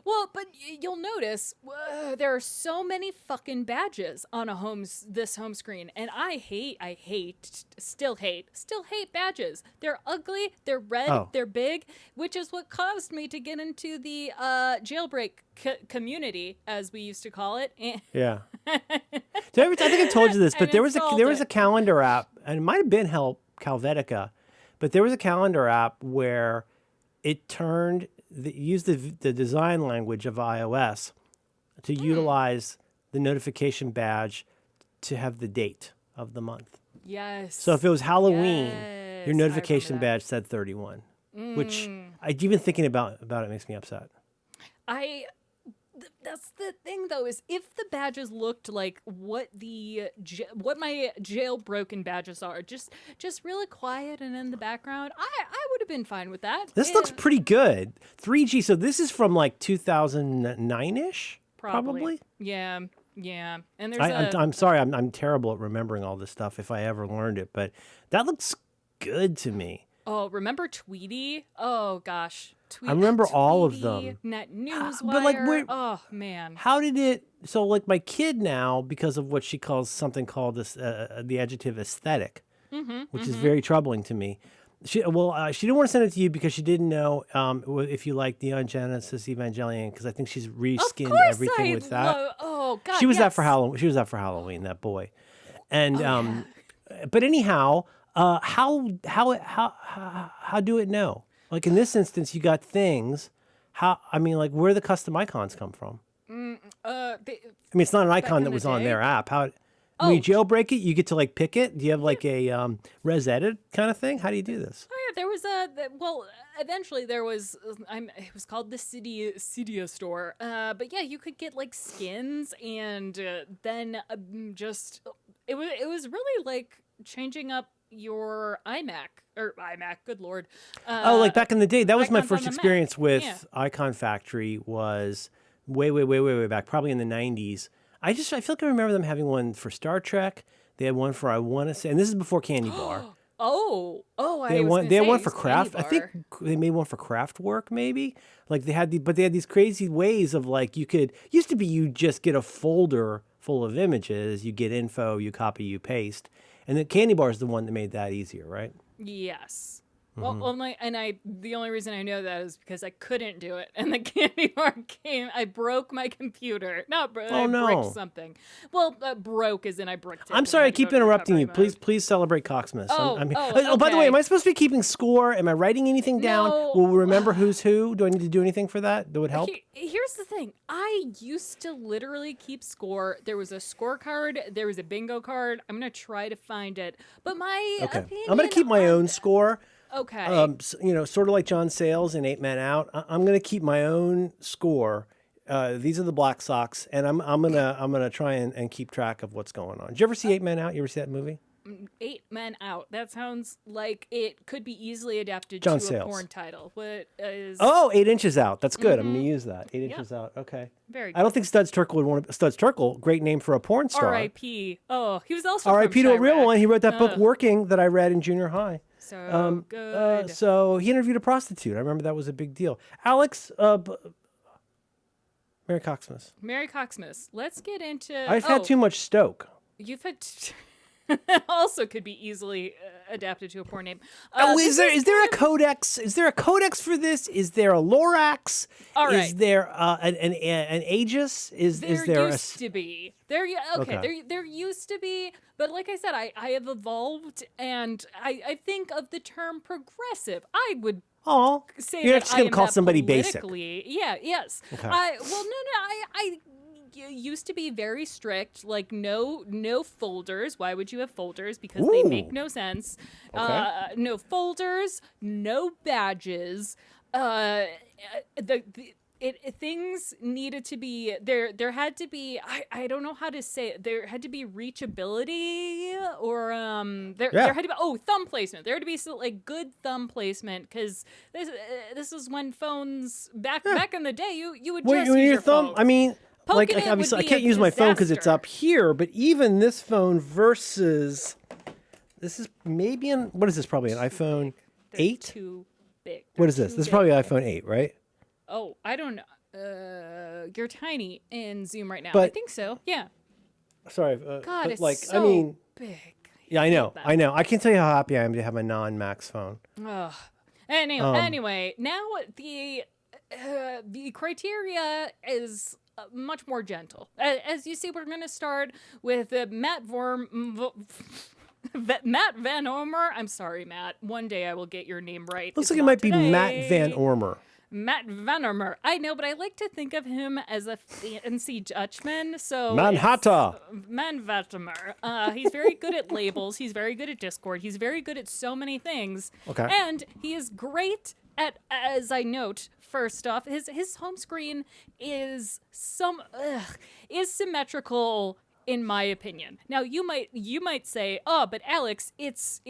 Well, but you'll notice there are so many fucking badges on this home screen, and still hate badges. They're ugly, they're red, they're big, which is what caused me to get into the jailbreak community, as we used to call it. Yeah. So I think I told you this, but there was a calendar app, and it might have been Helvetica, but there was a calendar app where it used the design language of iOS to utilize the notification badge to have the date of the month. Yes. So if it was Halloween, your Yes, notification badge said 31, which even thinking about it makes me upset. That's the thing, though, is if the badges looked like what my jailbroken badges are, just really quiet and in the background, I would have been fine with that. This looks pretty good. 3G. So this is from like 2009-ish, probably. Yeah. And there's I'm sorry. I'm terrible at remembering all this stuff if I ever learned it, but that looks good to me. Oh, remember Tweety? Oh gosh. I remember all of them. Net Newswire. But like, oh man. How did it? So like my kid now, because of what she calls something called this, the adjective aesthetic, which is very troubling to me. She didn't want to send it to you because she didn't know if you like Neon Genesis Evangelion, because I think she's reskinned everything with that. Oh God. She was that for Halloween. She was that for Halloween. That boy. And but anyhow, how do it know? Like in this instance, you got things. Where the custom icons come from? It's not an icon that was on their app. When you jailbreak it, you get to like pick it. Do you have like a res edit kind of thing? How do you do this? Oh yeah, there was eventually there was. It was called the Cydia store. But yeah, you could get like skins, and then it was really like changing up your iMac. Good lord. Like back in the day, that was my icons first on the experience Mac. with Icon Factory. Was way back, probably in the 90s. I feel like I remember them having one for Star Trek. They had one for, I want to say, and this is before Candy Bar. They had one for craft. I think they made one for craft work, maybe. Like they had these crazy ways of like used to be you just get a folder full of images, you get info, you copy, you paste. And then Candy Bar is the one that made that easier, right? Yes. Well, the only reason I know that is because I couldn't do it, and the candy bar came. I broke my computer. I bricked something. Well, broke as in I bricked it. I'm sorry, I keep interrupting you. Please celebrate Coxmas. By the way, am I supposed to be keeping score? Am I writing anything down? No. Will we remember who's who? Do I need to do anything for that? That would help. Here's the thing. I used to literally keep score. There was a scorecard. There was a bingo card. I'm gonna try to find it. But my opinion, I'm gonna keep my own score. Okay. Sort of like John Sayles in 8 Men Out. I'm going to keep my own score. These are the Black Sox, and I'm gonna try and keep track of what's going on. Did you ever see 8 Men Out? You ever see that movie? 8 Men Out. That sounds like it could be easily adapted John to Sayles. a porn title. What is? 8 Inches Out. That's good. I'm going to use that. 8 Inches Out. Okay. Very good. I don't think Studs Terkel would want to. Studs Terkel, great name for a porn star. R.I.P. Oh, he was also R.I.P. to a real Chirac. one. He wrote that book Working that I read in junior high. So good. So he interviewed a prostitute. I remember that was a big deal. Alex, Mary Coxmas. Mary Coxmas. Let's get into. I've had too much Stoke. You've had. Also could be easily adapted to a porn name. Is there a codex? Is there a codex for this? Is there a Lorax? All right. Is there an Aegis? There used to be. There used to be, but like I said, I have evolved, and I think of the term progressive. I would say you're that just gonna call somebody basic. Yes. Okay. I used to be very strict, like no folders. Why would you have folders? Because they make no sense. Okay. No folders, no badges. Things needed to be there had to be I don't know how to say it. There had to be reachability, or there had to be thumb placement. There had to be like good thumb placement, because this is when phones back in the day you would just use your thumb. phone. I mean, Poking like it obviously I would be can't a use my phone because it's disaster. up here, but even this phone versus this is maybe what is this, probably an iPhone 8? Too big. What is this? This is probably an iPhone 8, right? Oh, I don't know. You're tiny in Zoom right now. I But- think so. Yeah. Sorry. God, but it's like, so I mean, big. yeah, I know. that. I know. I can't tell you how happy I am to have a non-Max phone. Ugh. Anyway, now the criteria is much more gentle. As you see, we're going to start with Matt Van Ormer. I'm sorry, Matt. One day I will get your name right. Looks It's like it not might be today. Matt Van Ormer. Matt Van Ormer. I know, but I like to think of him as a fancy Dutchman. So Manhattan. Manvattemer. He's very good at labels. He's very good at Discord. He's very good at so many things. Okay. And he is great at, as I note, first off, his home screen is symmetrical in my opinion. Now you might say, "Oh, but Alex, it's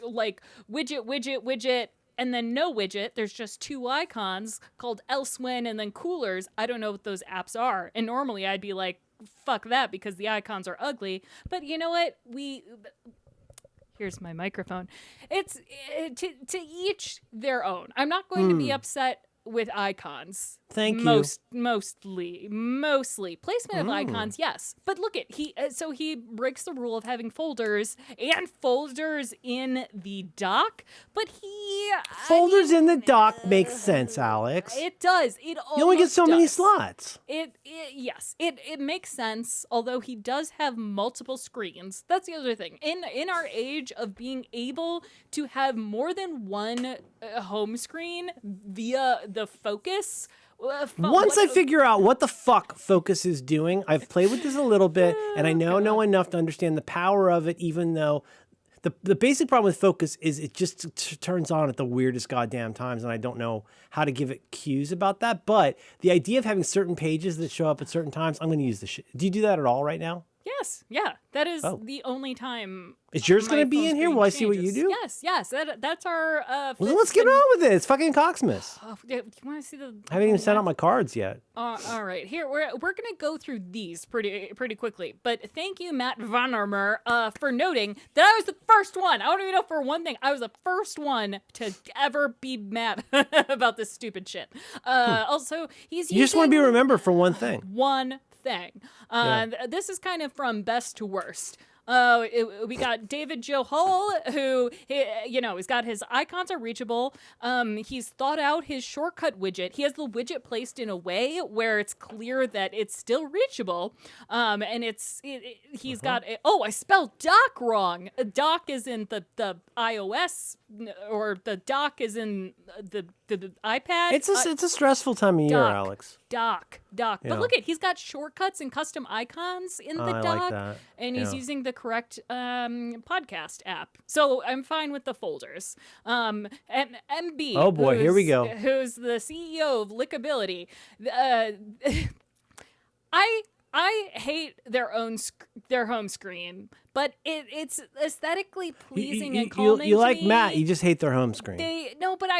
like widget, and then no widget. There's just two icons called Elsewhen and then Coolers. I don't know what those apps are." And normally I'd be like, "Fuck that," because the icons are ugly. But you know what? Here's my microphone. It's to each their own. I'm not going to be upset with icons. Thank you. Mostly placement of icons, yes. But look at he breaks the rule of having folders and folders in the dock. But Folders in the dock makes sense, Alex. It does. You only get so many slots. Yes, it makes sense. Although he does have multiple screens. That's the other thing. In our age of being able to have more than one home screen via the focus. Once I figure out what the fuck Focus is doing, I've played with this a little bit, and I now know enough to understand the power of it, even though the basic problem with Focus is it just turns on at the weirdest goddamn times, and I don't know how to give it cues about that. But the idea of having certain pages that show up at certain times, I'm going to use the shit. Do you do that at all right now? Yes, yeah. That is the only time. Is yours going my to be phone in here screen while I see what you changes. do? Yes. That's our. Well, then let's get on with it. It's fucking Coxmas. Do you want to see the? I haven't even sent out my cards yet. All right, here we're gonna go through these pretty quickly. But thank you, Matt Van Ormer, for noting that I was the first one. I want to know for one thing, I was the first one to ever be mad about this stupid shit. Also, he's You just want to be remembered for one thing. one thing. This is kind of from best to worst. We got David Joe Hull, who, he's got his icons are reachable. He's thought out his shortcut widget. He has the widget placed in a way where it's clear that it's still reachable. And he's got, I spelled dock wrong. Dock is in the iOS, or the dock is in the iPad. It's a stressful time of year, Alex. Dock. Yeah. But look he's got shortcuts and custom icons in the I dock. like that. And he's using the correct podcast app. So I'm fine with the folders. MB. Oh boy, here we go. Who's the CEO of Lickability. I hate their home screen, but it's aesthetically pleasing and calming. You to like me. Matt, you just hate their home screen. But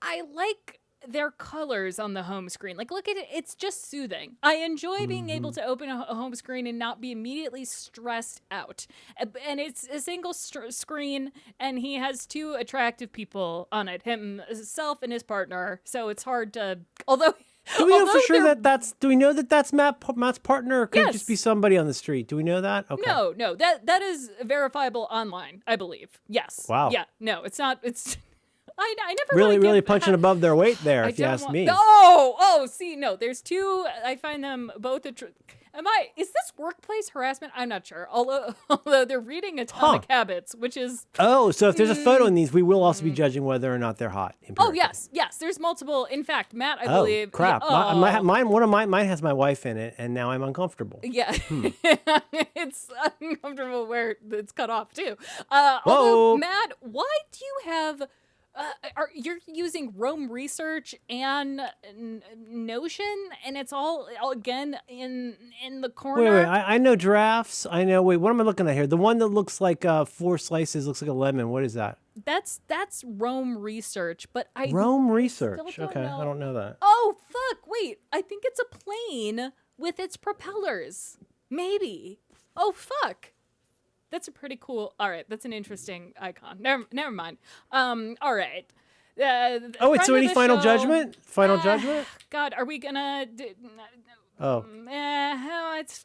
I like their colors on the home screen. Like, look at it. It's just soothing. I enjoy being able to open a home screen and not be immediately stressed out. And it's a single screen, and he has two attractive people on it, himself and his partner. So it's hard to, although... Do we know for sure do we know that that's Matt's partner, or could it just be somebody on the street? Do we know that? Okay. No, that is verifiable online, I believe. Yes. Wow. Yeah, no, it's not, it's... I never really punching above their weight there, if you ask me. See, no, there's two. I find them both. Is this workplace harassment? I'm not sure. Although they're reading Atomic Habits, which is. Oh, so if there's a photo in these, we will also be judging whether or not they're hot. Oh yes. There's multiple. In fact, Matt, I believe. Oh crap! Mine has my wife in it, and now I'm uncomfortable. Yeah, it's uncomfortable where it's cut off too. Whoa, although, Matt, why do you have? You're using Rome Research and Notion, and it's all again in the corner. Wait, I know giraffes. I know. Wait, what am I looking at here? The one that looks like 4 slices looks like a lemon. What is that? That's Rome Research, but Rome Research. Still don't Okay, know. I don't know that. Oh fuck! Wait, I think it's a plane with its propellers. Maybe. Oh fuck. That's a pretty cool. All right, that's an interesting icon. Never mind. All right. Oh, wait, so any final show, judgment? Final judgment? God, are we gonna? Oh.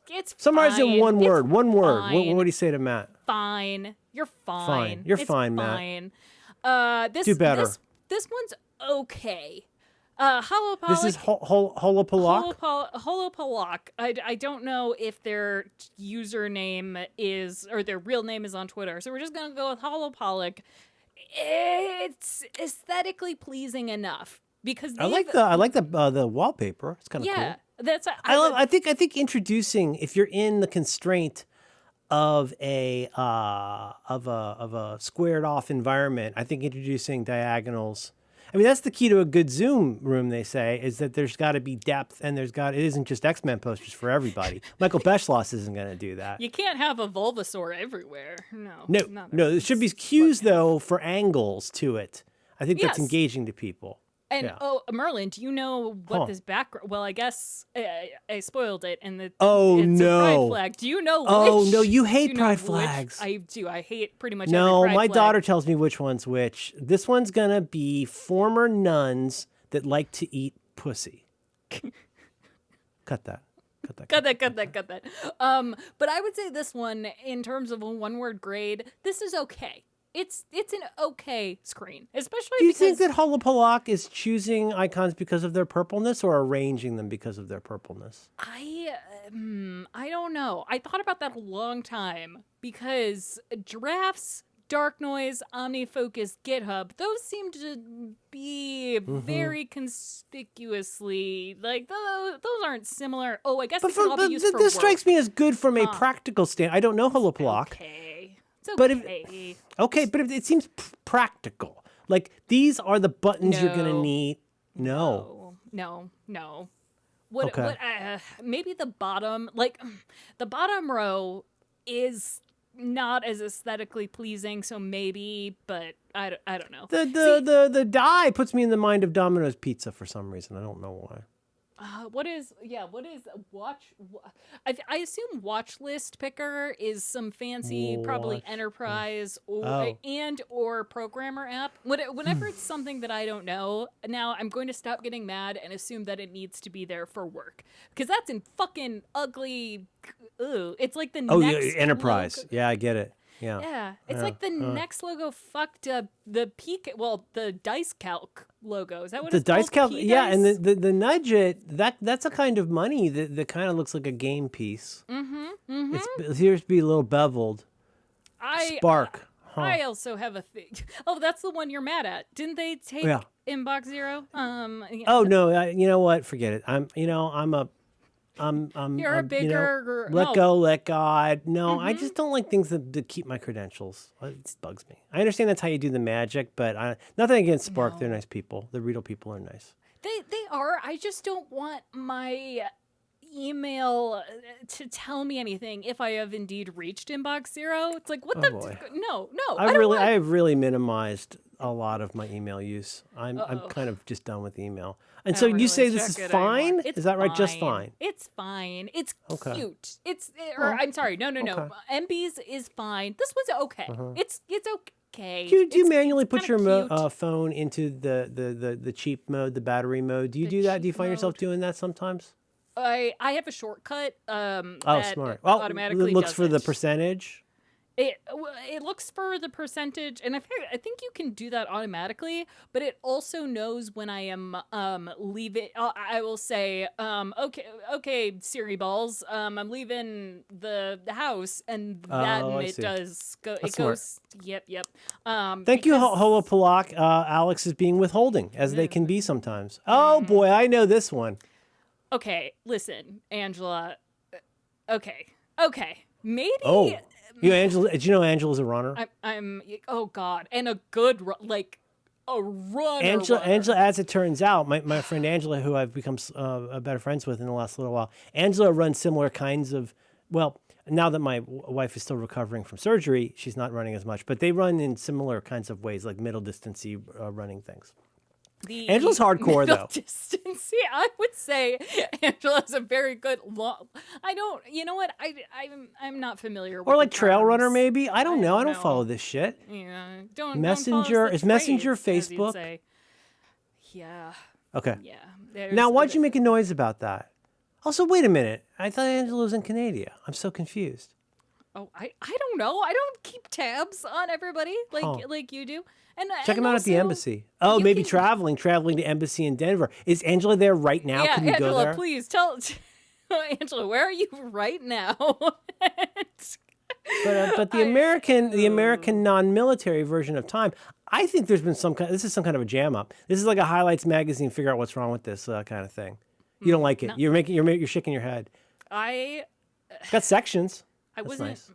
It's Summarize it in fine. one It's word. One word. What fine. do you say to Matt? Fine. You're fine. Fine. You're It's fine, Matt. fine. This, Do better. This one's okay. Holopolic. This is Holopolok? Holopolok. I don't know if their username is, or their real name is on Twitter, so we're just going to go with Holopolok. It's aesthetically pleasing enough because I like the wallpaper. It's kind of yeah, cool. that's I think introducing, if you're in the constraint of a squared off environment, I think introducing diagonals. I mean, that's the key to a good Zoom room, they say, is that there's got to be depth, and it isn't just X-Men posters for everybody. Michael Beschloss isn't going to do that. You can't have a Bulbasaur everywhere. No. There should be cues, though, for angles to it. I think that's engaging to people. And yeah. Merlin, do you know what this background? Well, I guess I spoiled it, and it's no a pride flag. Do you know? No, you hate pride flags. I do. I hate pretty much. No, every pride my flag. daughter tells me which one's which. This one's gonna be former nuns that like to eat pussy. Cut that. Cut that. But I would say this one, in terms of a one-word grade, this is okay. It's an okay screen, especially. Do you think that Holopolok is choosing icons because of their purpleness or arranging them because of their purpleness? I don't know. I thought about that a long time because giraffes, dark noise, OmniFocus, GitHub, those seem to be very conspicuously like those aren't similar. Oh, I guess they can all be used for this work. strikes me as good from a practical stand. I don't know Holopolok. Okay. It's okay. But it seems practical. Like, these are the buttons you're going to need. No. What maybe the bottom row is not as aesthetically pleasing, so maybe, but I don't know. The die puts me in the mind of Domino's Pizza for some reason. I don't know why. What is watch? I assume watch list picker is some fancy, probably enterprise or programmer app. Whenever it's something that I don't know, now I'm going to stop getting mad and assume that it needs to be there for work, because that's in fucking ugly. It's like the next enterprise. logo. Yeah, I get it. Yeah, it's like the next logo fucked up the the dice calc logo. Is that what the it's dice called? calc? Yeah, and the nudge it, that's a kind of money that kind of looks like a game piece. It appears to be a little beveled. Spark. I also have a thing. Oh, that's the one you're mad at. Didn't they take Inbox Zero? Oh no, you know what? Forget it. You're a bigger. Let go, let God. No, I just don't like things that keep my credentials. It bugs me. I understand that's how you do the magic, but nothing against Spark. No. They're nice people. The Riedel people are nice. They are. I just don't want my email to tell me anything if I have indeed reached Inbox Zero. It's like, what boy. No. I have really minimized a lot of my email use. I'm kind of just done with email. And so you say this is fine? Is that right? Fine. Just fine. It's fine. It's cute. I'm sorry. No. Okay. MB's is fine. This one's okay. It's okay. Do you manually put your phone into the cheap mode, the battery mode? Do you do that? Do you find yourself doing that sometimes? I have a shortcut. Smart. Well, automatically it looks does for the percentage. It looks for the percentage, and I think you can do that automatically, but it also knows when I am leaving. I will say, okay, Siri balls, I'm leaving the house, and then it does go. That's it goes. Smart. Yep. Thank you, Holopolok. Alex is being withholding, as they can be sometimes. Oh boy, I know this one. Okay, listen, Angela. Okay, maybe. Oh. Angela, did you know Angela's a runner? I'm oh God, and a good a runner. Angela, as it turns out, my friend Angela, who I've become better friends with in the last little while, Angela runs similar kinds of, well, now that my wife is still recovering from surgery, she's not running as much, but they run in similar kinds of ways, like middle distance running things. Angela's hardcore though. Distance. Yeah, I would say Angela's a very good long. I don't. You know what? I'm not familiar with. Or like trail runner, maybe. I don't know. I don't follow this shit. Yeah. Don't. Messenger don't is Messenger phrase, Facebook. Yeah. Okay. Yeah. Now, why'd you make a noise about that? Also, wait a minute. I thought Angela was in Canada. I'm so confused. Oh, I don't know. I don't keep tabs on everybody like you do. And check him out at the also, embassy. Oh, maybe can- traveling to embassy in Denver. Is Angela there right now? Yeah, Can you Angela, go there? please tell Angela, where are you right now? But the American non-military version of Time, I think there's been this is some kind of a jam up. This is like a highlights magazine. Figure out what's wrong with this kind of thing. You don't like it. No. You're shaking your head. It's got sections. I That's wasn't. nice.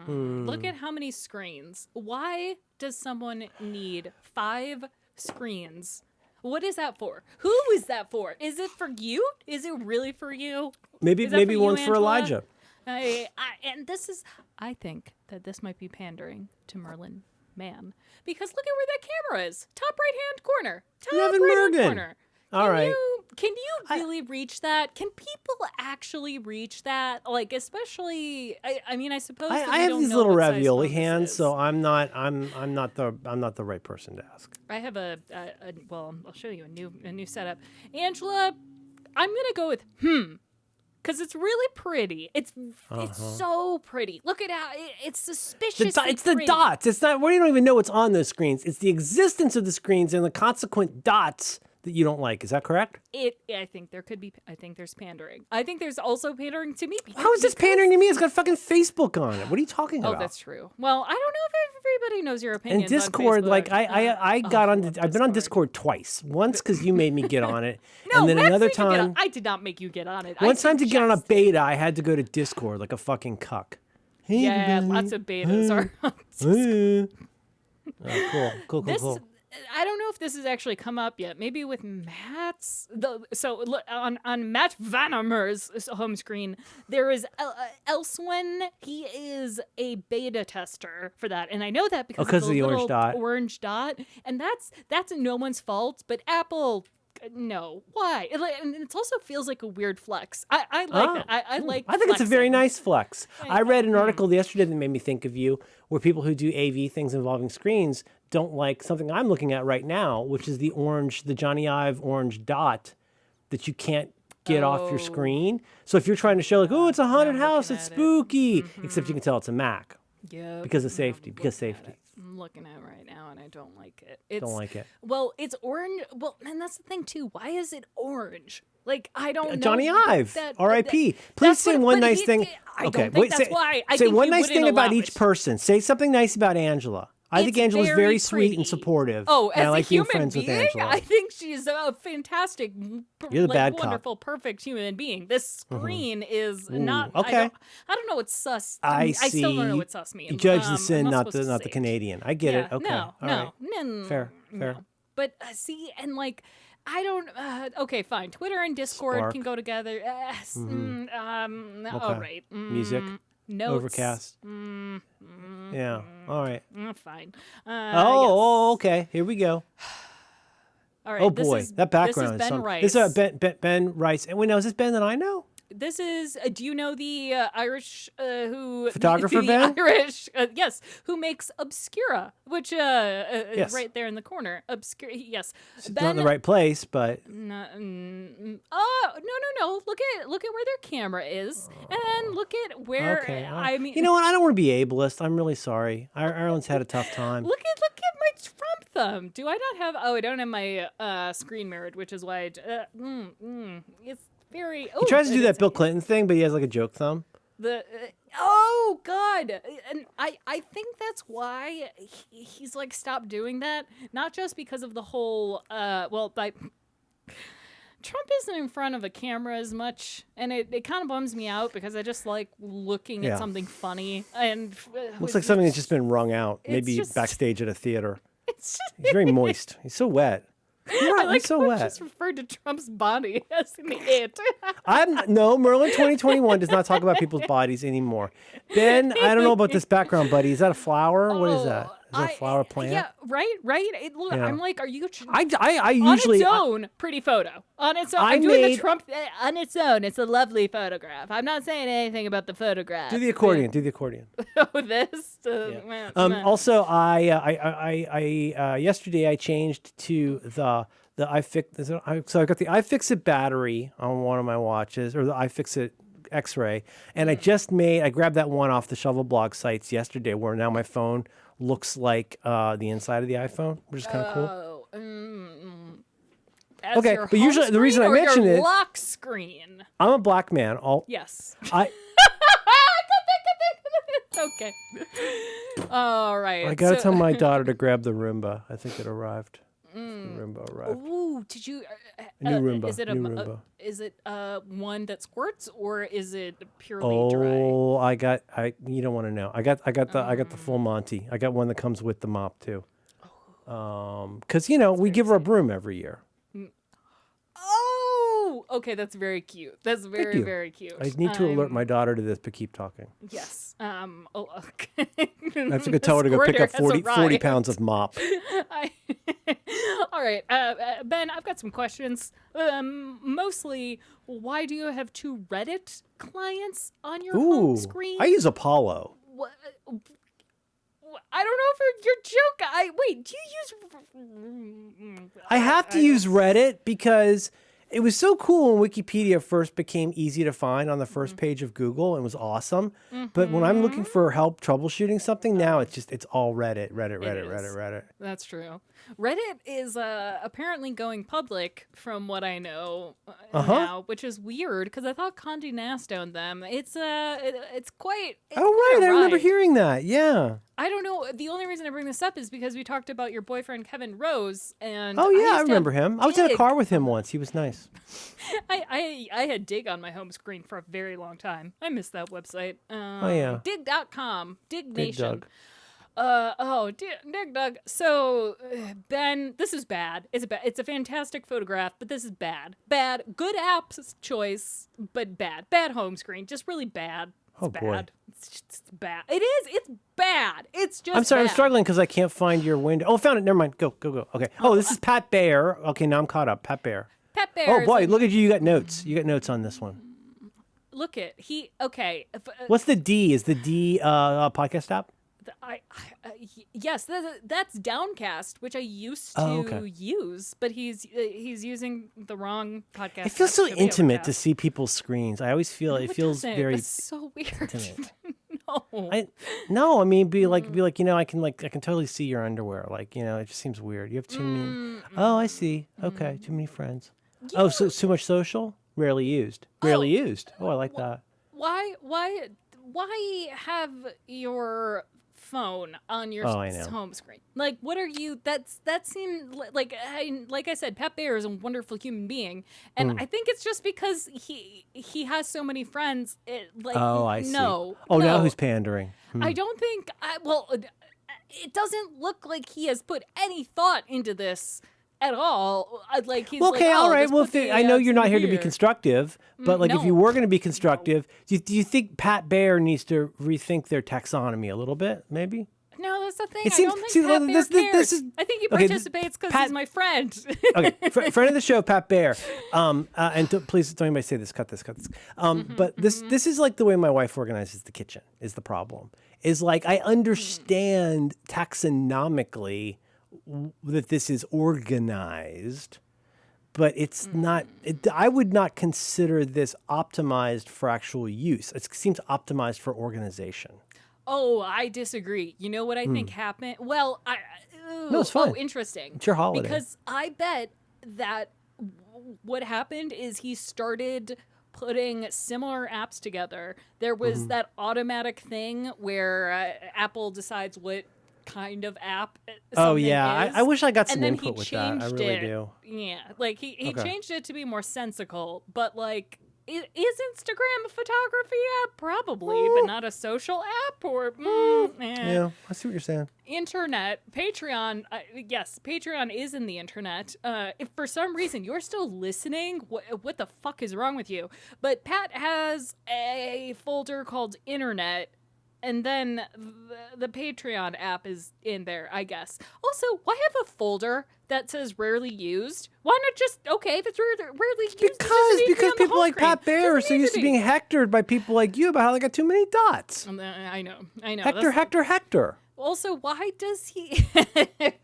Look at how many screens. Why does someone need 5 screens? What is that for? Who is that for? Is it for you? Is it really for you? Maybe Is that for you, one's for Angela? Elijah. And this is, I think that this might be pandering to Merlin Mann, because look at where that camera is. Top right hand corner. Top Nevin right hand Mergen. corner. All right. Can you really reach that? Can people actually reach that? Like, especially, I mean, I suppose that I we have don't these know little what size ravioli phone this hands, is. so I'm not the right person to ask. I have well, I'll show you a new setup. Angela, I'm gonna go with because it's really pretty. It's so pretty. Look at how it's suspiciously It's the pretty. dots. It's not. We don't even know what's on those screens. It's the existence of the screens and the consequent dots that you don't like. Is that correct? I think there could be. I think there's pandering. I think there's also pandering to me. How is this pandering to me? It's got fucking Facebook on it. What are you talking about? Oh, that's true. Well, I don't know if everybody knows your opinions. And Discord, on Facebook. like I got on. I've been on Discord twice. Once because you made me get on it, and then Max another made you get time. on- I did not make you get on it. One time to get on a beta, I had to go to Discord like a fucking cuck. Hey, Yeah, everybody. lots of betas are. Cool. This, I don't know if this has actually come up yet. Maybe with Matt's. So look, on Matt Vanamer's home screen, there is Elsewin. He is a beta tester for that, and I know that because of the orange dot. Orange dot, and that's no one's fault. But Apple. No, why? And it also feels like a weird flex. I like that. I like. I think it's a very flexing. nice flex. I read an article yesterday that made me think of you, where people who do AV things involving screens don't like something I'm looking at right now, which is the Johnny Ive orange dot that you can't get off your screen. So if you're trying to show like, oh, it's a haunted house, it's spooky, except you can tell it's a Mac. Yeah. Because of safety. I'm looking at it right now and I don't like it. Don't like it. Well, it's orange. Well, and that's the thing too. Why is it orange? Like, I don't know. Johnny Ive, that- R.I.P. that- Please that's say what- one but nice he- thing. I Okay, don't think wait, that's why. I say think one he nice wouldn't thing about allow each it. person. Say something nice about Angela. I think It's Angela's very very sweet and pretty. supportive. Oh, and as I a like being human friends with being, Angela. I think she's a fantastic, You're the bad cop. wonderful, perfect human being. This screen is not. okay. I don't know what sus. I I still don't know see. what sus means. You judge the I'm sin, not supposed to the say it. Canadian. I get it. Yeah, Okay. No, All no, right. no, Fair. no. But see, and like, I don't. Okay, fine. Twitter and Discord Spark. can go together. All right. Music. Notes. Overcast. Yeah. All right. Fine. Okay. Here we go. All right. Oh this boy, is, that background This is Ben is Rice. This is Ben Rice. And wait, now is this Ben that I know? This is. Do you know the Irish who Photographer the Ben? Irish, yes, who makes Obscura, which Yes. is right there in the corner. Obscura, yes. It's not in the right place, but No. Look at where their camera is, and look at where. okay. I mean, you know what? I don't want to be ableist. I'm really sorry. Ireland's had a tough time. Look at my Trump thumb. Do I not have? Oh, I don't have my screen mirrored, which is why it's very. He tries to do that Bill Clinton thing, but he has like a joke thumb. Oh God, and I think that's why he's like stopped doing that. Not just because of the whole Trump isn't in front of a camera as much, and it kind of bums me out because I just like looking at something funny and Looks like something that's just been wrung out, It's maybe just- backstage at a theater. It's just, He's very moist. He's so wet. I like He's so how I wet. just referred to Trump's body as in the it. No, Merlin 2021 does not talk about people's bodies anymore. Ben, I don't know about this background, buddy. Is that a flower? What is that? Is Is that a flower plant? Yeah, right. Look, Yeah. I'm like, are you? I on usually its own, pretty photo. On its own, I I'm doing made- the Trump. On its own, it's a lovely photograph. I'm not saying anything about the photograph. do the accordion. Do the accordion. Oh, this. Yeah. Also, I yesterday I changed to the iFix. So I got the iFixit battery on one of my watches, or the iFixit X-ray, and I grabbed that one off the Shovel Blog sites yesterday, where now my phone looks like the inside of the iPhone, which is kind of cool. As Okay, your but home usually the reason I screen or mention your it- lock screen. I'm a black man. Yes. I Okay. All right. I gotta so- tell my daughter to grab the Roomba. I think it arrived. The Roomba arrived. Ooh, did you? New Roomba. Is it New Roomba. is it one that squirts or is it purely dry? Oh, you don't want to know. I got the full Monty. I got one that comes with the mop too. Because we give her a broom every year. Oh, okay, that's very cute. That's very, you. very cute. I need to alert my daughter to this, but keep talking. Yes. Oh, okay. I have to go tell her to go pick up 40 pounds of mop. All right, Ben, I've got some questions. Mostly, why do you have two Reddit clients on your home Ooh, screen? I use Apollo. What? I don't know if your joke. Wait. Do you use? I have to use Reddit because it was so cool when Wikipedia first became easy to find on the first page of Google and was awesome. But when I'm looking for help troubleshooting something now, it's all Reddit. That's true. Reddit is apparently going public, from what I know now, which is weird because I thought Condé Nast owned them. It's quite. It's Oh right, quite a I remember ride. hearing that. Yeah. I don't know. The only reason I bring this up is because we talked about your boyfriend Kevin Rose, and Oh yeah, I used to remember have him. I was in a Dig. car with him once. He was nice. I had Dig on my home screen for a very long time. I miss that website. Yeah. Dig.com. Dig Big Nation. Doug. Dig Doug. So, Ben, this is bad. It's a fantastic photograph, but this is bad. Bad. Good apps choice, but bad. Bad home screen. Just really bad. It's Oh, bad. boy. It's bad. It is. It's bad. It's just I'm sorry, I'm bad. struggling because I can't find your window. Oh, found it. Never mind. Go. Okay. Oh, this is Pat Bear. Okay, now I'm caught up. Pat Bear. Pat Bear. Oh is boy, a- look at you. You got notes. You got notes on this one. Look at okay. What's the D? Is the D podcast app? Yes, that's Downcast, which I used to okay. use, but he's using the wrong podcast. It feels so app to be intimate to Overcast. see people's screens. I always feel it feels doesn't. very That's so weird. intimate. No. I mean, be like, I can totally see your underwear. Like, it just seems weird. You have too many. Oh, I see. Okay, too many friends. Oh, so too much social? Rarely used. Rarely used. Oh, I like that. Why have your phone on your Oh, I know. home screen? Like, what are you? That seemed like I said, Pat Bear is a wonderful human being, and I think it's just because he has so many friends. Oh, I see. No. Oh, now no. who's pandering? I don't think. It doesn't look like he has put any thought into this at all. Like he's Okay, like, all oh, right. just Well, put the I know apps you're not in here to be constructive, but like if you no. were going to be constructive, do you think Pat Bear needs to rethink their taxonomy a little bit? Maybe. No, that's the thing. It I seems- don't think see, Pat well, Bear this cares. is- I think he okay, participates because Pat- he's my friend. Okay, friend of the show, Pat Bear. Please don't anybody say this. Cut this. But this is like the way my wife organizes the kitchen. Is the problem? Is like I understand taxonomically that this is organized, but it's not. I would not consider this optimized for actual use. It seems optimized for organization. Oh, I disagree. You know what I think happened? Well, No, it's fine. Oh, interesting. It's your holiday. Because I bet that what happened is he started putting similar apps together. There was that automatic thing where Apple decides what kind of app something yeah, is. I wish I got some and then input he with that. I changed really it. do. Yeah, like he Okay. changed it to be more sensical, but like is Instagram a photography app? Probably, but not a social app or Yeah, I see what you're saying. internet. Patreon, yes, Patreon is in the internet. If for some reason you're still listening, what the fuck is wrong with you? But Pat has a folder called Internet, and then the Patreon app is in there, I guess. Also, why have a folder that says rarely used? Why not just, okay, if it's rarely used, it just needs to be Because on the people home like screen. Pat Bear are so used to being hectored by people like you about how they got too many dots. I know. Hector. Also, why does he...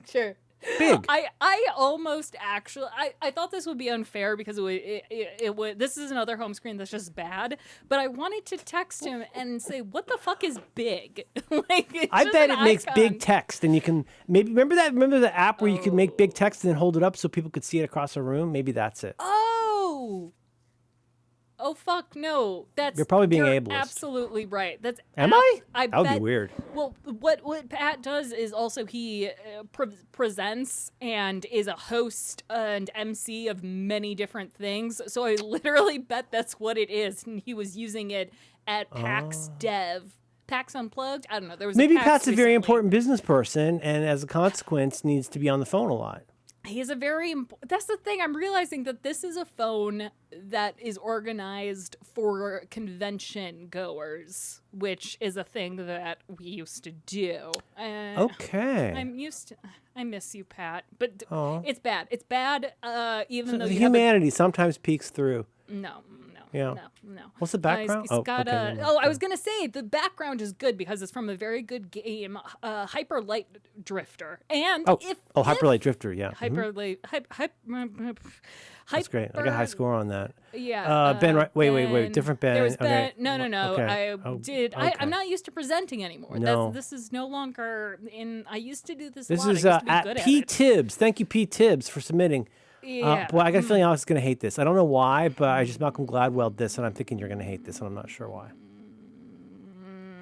Sure. Big. I almost actually I thought this would be unfair because it would this is another home screen that's just bad, but I wanted to text him and say, what the fuck is big? I bet it makes big text, and you can maybe remember the app where you could make big text and then hold it up so people could see it across a room. Maybe that's it. Oh fuck no! You're probably being you're ableist. Absolutely right. That would be weird. Well, what Pat does is also he presents and is a host and MC of many different things. So I literally bet that's what it is, and he was using it at PAX Dev. PAX Unplugged. I don't know. There was maybe PAX Pat's a very recently. important business person, and as a consequence, needs to be on the phone a lot. He's a very that's the thing. I'm realizing that this is a phone that is organized for convention goers, which is a thing that we used to do. Okay. I miss you, Pat, but it's bad. It's bad. Even though the you humanity sometimes peeks through. No. Yeah. No. What's the background? It's got I was gonna say the background is good because it's from a very good game, Hyper Light Drifter, and Hyper Light Drifter, yeah. Hyper Light. That's great. I got a high score on that. Yeah. Ben, wait. Different Ben. There was okay. Ben. No. Okay. I'm not used to presenting anymore. No. This is no longer in. I used to do this. This a lot. is I used to be at good P. at it. Tibbs. Thank you, P. Tibbs, for submitting. Yeah. Boy, I got a feeling I was going to hate this. I don't know why, but I just Malcolm Gladwell this, and I'm thinking you're going to hate this, and I'm not sure why.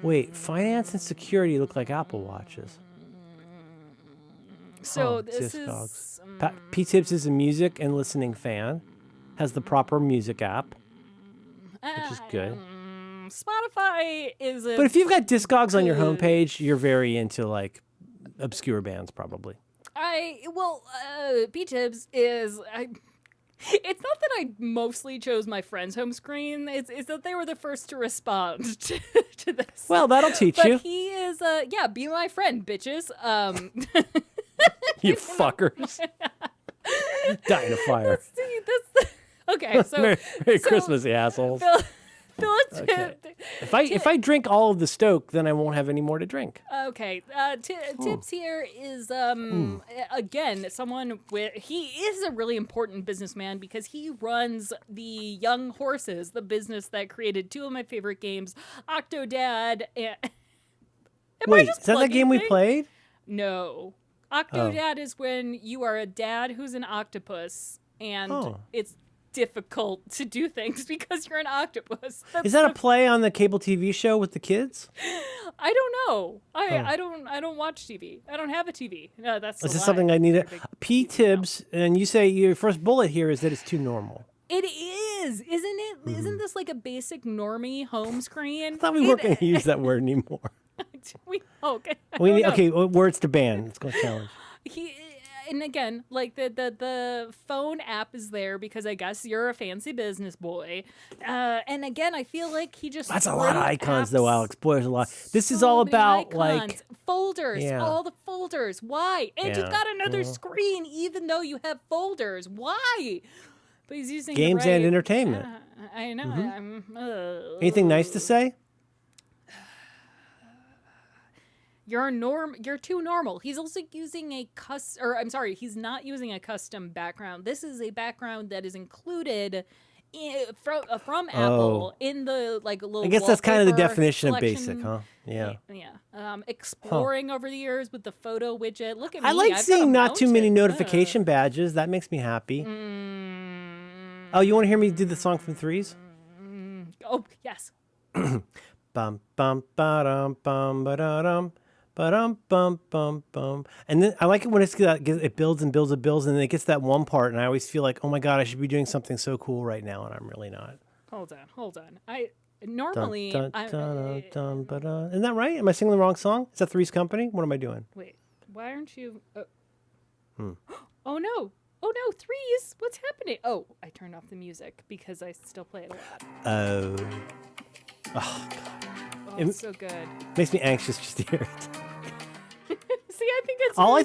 Wait, finance and security look like Apple Watches. So this Discogs. is. P. Tibbs is a music and listening fan. Has the proper music app, which is good. Spotify is a. But if you've got Discogs on your homepage, you're very into like obscure bands, probably. P-Tibbs is. It's not that I mostly chose my friend's home screen. It's that they were the first to respond to this. Well, that'll teach but you. He is, be my friend, bitches. You fuckers. Dying of fire. Okay, so Merry Christmas, you assholes. Okay. If I drink all of the Stoke, then I won't have any more to drink. Okay, Tibbs here is again someone with he is a really important businessman because he runs the Young Horses, the business that created two of my favorite games, Octodad. Wait, is that the game we played? No, Octodad is when you are a dad who's an octopus, and it's difficult to do things because you're an octopus. Is that a play on the cable TV show with the kids? I don't know. I don't watch TV. I don't have a TV. No, that's. Is this something I need to? P. Tibbs, and you say your first bullet here is that it's too normal. It is, isn't it? Isn't this like a basic normie home screen? I thought we weren't going to use that word anymore. Okay. Words to ban. Let's go challenge. And again, like the phone app is there because I guess you're a fancy business boy. And again, I feel like he just that's a lot of icons though, Alex. Boy, there's a lot. This is all about like folders, all the folders. Why? And you've got another screen, even though you have folders. Why? But he's using games and entertainment. I know. Anything nice to say? You're too normal. He's also using he's not using a custom background. This is a background that is included from Apple in the like little. I guess that's kind of the definition selection. of basic, huh? Yeah. Exploring over the years with the photo widget. Look at me. I like I've seeing got a not too many mountain. notification badges. That makes me happy. Oh, you want to hear me do the song from Threes? Oh yes. Bum bum ba-dum bum ba-da-dum. Bum bum bum, and then I like it when it builds and builds and builds, and then it gets that one part, and I always feel like, oh my god, I should be doing something so cool right now, and I'm really not. Hold on. I normally isn't that right? Am I singing the wrong song? Is that Three's Company? What am I doing? Wait, why aren't you? Oh no, Threes, what's happening? Oh, I turned off the music because I still play it a lot. Oh god. It's so good. Makes me anxious just to hear it. See, I think it's All really I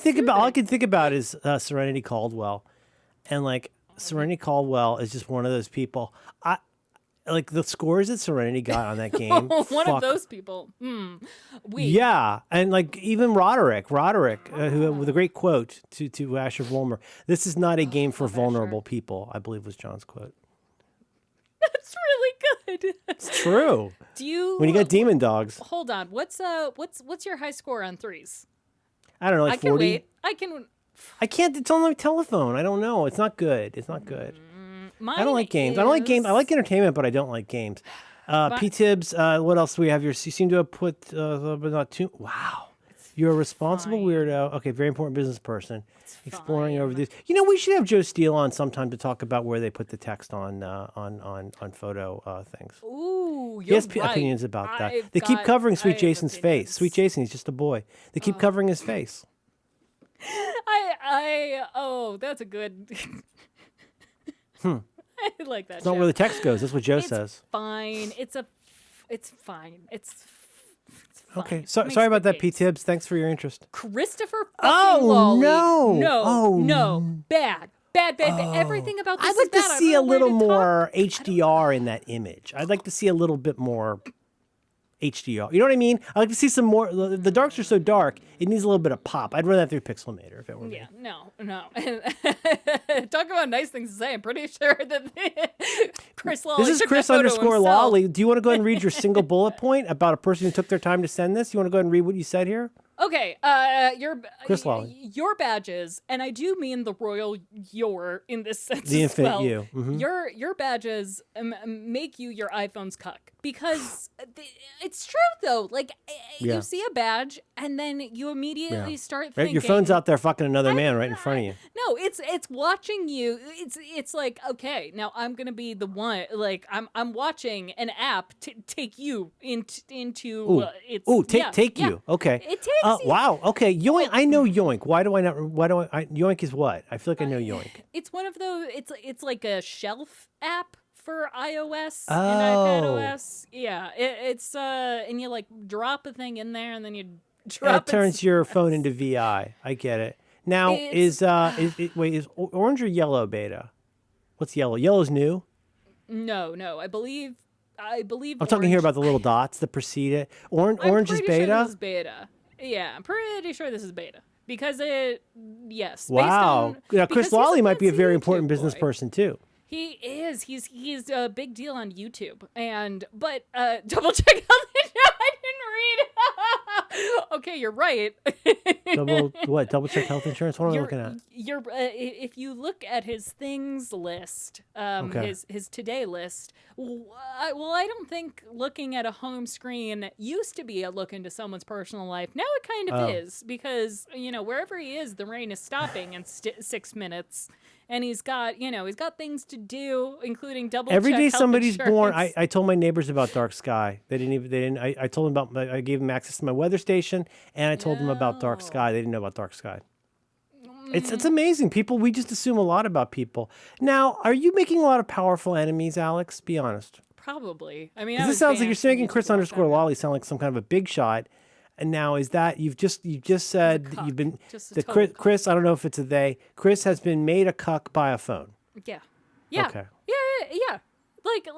can soothing. think about is Serenity Caldwell, and like Serenity Caldwell is just one of those people. I like the scores that Serenity got on that game. One of fuck. those people. Yeah, and like even Roderick, who with a great quote to Asher Vollmer. This is not a game for vulnerable people, I believe was John's quote. That's really good. It's true. Do you When you got demon dogs, hold on? What's your high score on threes? I don't know, like I can 40. wait. I can. I can't. It's on my telephone. I don't know. It's not good. It's not good. Mine I don't like games. I don't like games. I is- like entertainment, but I don't like games. P. Tibbs, what else do we have here? You seem to have put, but not too. Wow. You're a responsible fine. weirdo. Okay, very important business person. Exploring fine. over this. You know, we should have Joe Steele on sometime to talk about where they put the text on photo things. Ooh, He you're has right. opinions about that. I've They keep got- covering I Sweet have Jason's face. opinions. Sweet Jason, he's just a boy. They keep covering his face. Oh, that's a good. I like that. It's not where the text goes. That's what Joe says. Fine. It's fine. It's fine. Okay. It So, makes sorry about good that, P. games. Tibbs. Thanks for your interest. Christopher fucking Oh, Lawley. no. No. Oh, no. Bad. Everything about this I'd like is to bad. I see a don't know where little to talk. more HDR in that image. I'd like to see a little bit more HDR. You know what I mean? I'd like to see some more. The darks are so dark, it needs a little bit of pop. I'd run that through Pixelmator if it were me. Yeah, no. Talk about nice things to say. I'm pretty sure that Chris Lawley. This is took Chris that photo _Lawley. himself. Do you want to go ahead and read your single bullet point about a person who took their time to send this? You want to go ahead and read what you said here? Okay, Chris Lawley. your badges, and I do mean the royal your in this sense The as infinite well. you. Mhm. Your badges make you your iPhone's cuck because it's true though. Like Yeah. you see a badge and then you immediately start Right? thinking Your phone's out there fucking another man right in front of you. No, it's watching you. It's like, okay, now I'm gonna be the one. Like I'm watching an app take you into its Take you. Okay. It takes you. Wow. Okay. Yoink. I know Yoink. Why do I not? Yoink is what? I feel like I know Yoink. It's one of those. It's like a shelf app for iOS Oh. and iPadOS. Yeah, it's and you like drop a thing in there and then you drop It turns your phone into VI. I get it. Now It's- is orange or yellow beta? What's yellow? Yellow's new. No. I believe. I'm talking here orange- about the little dots that precede it. I'm Orange is pretty sure beta. this is beta. Yeah, I'm pretty sure this is beta because yes. based Wow. on- Now, because Chris he's a Lawley might be a fancy very YouTube important business boy. person too. He is. He's a big deal on YouTube. But double check out the show. I didn't read. Okay, you're right. Double check health insurance. What am I looking at? If you look at his things list, Okay. his today list. I don't think looking at a home screen used to be a look into someone's personal life. Now it kind of is because wherever he is, the rain is stopping in 6 minutes. And he's got things to do, including double Every check day health somebody's born, insurance. I told my neighbors about Dark Sky. They didn't. I told them about. I gave them access to my weather station, and I told them about Dark Sky. They didn't know about Dark Sky. It's amazing. We just assume a lot about people. Now, are you making a lot of powerful enemies, Alex? Be honest. Probably. I mean, 'Cause this sounds like you're making Chris _Lawley sound like some kind of a big shot. And now is that you've just said that you've been Just a the total cuck. Chris? I don't know if it's a they. Chris has been made a cuck by a phone. Yeah. Okay. Yeah. Like,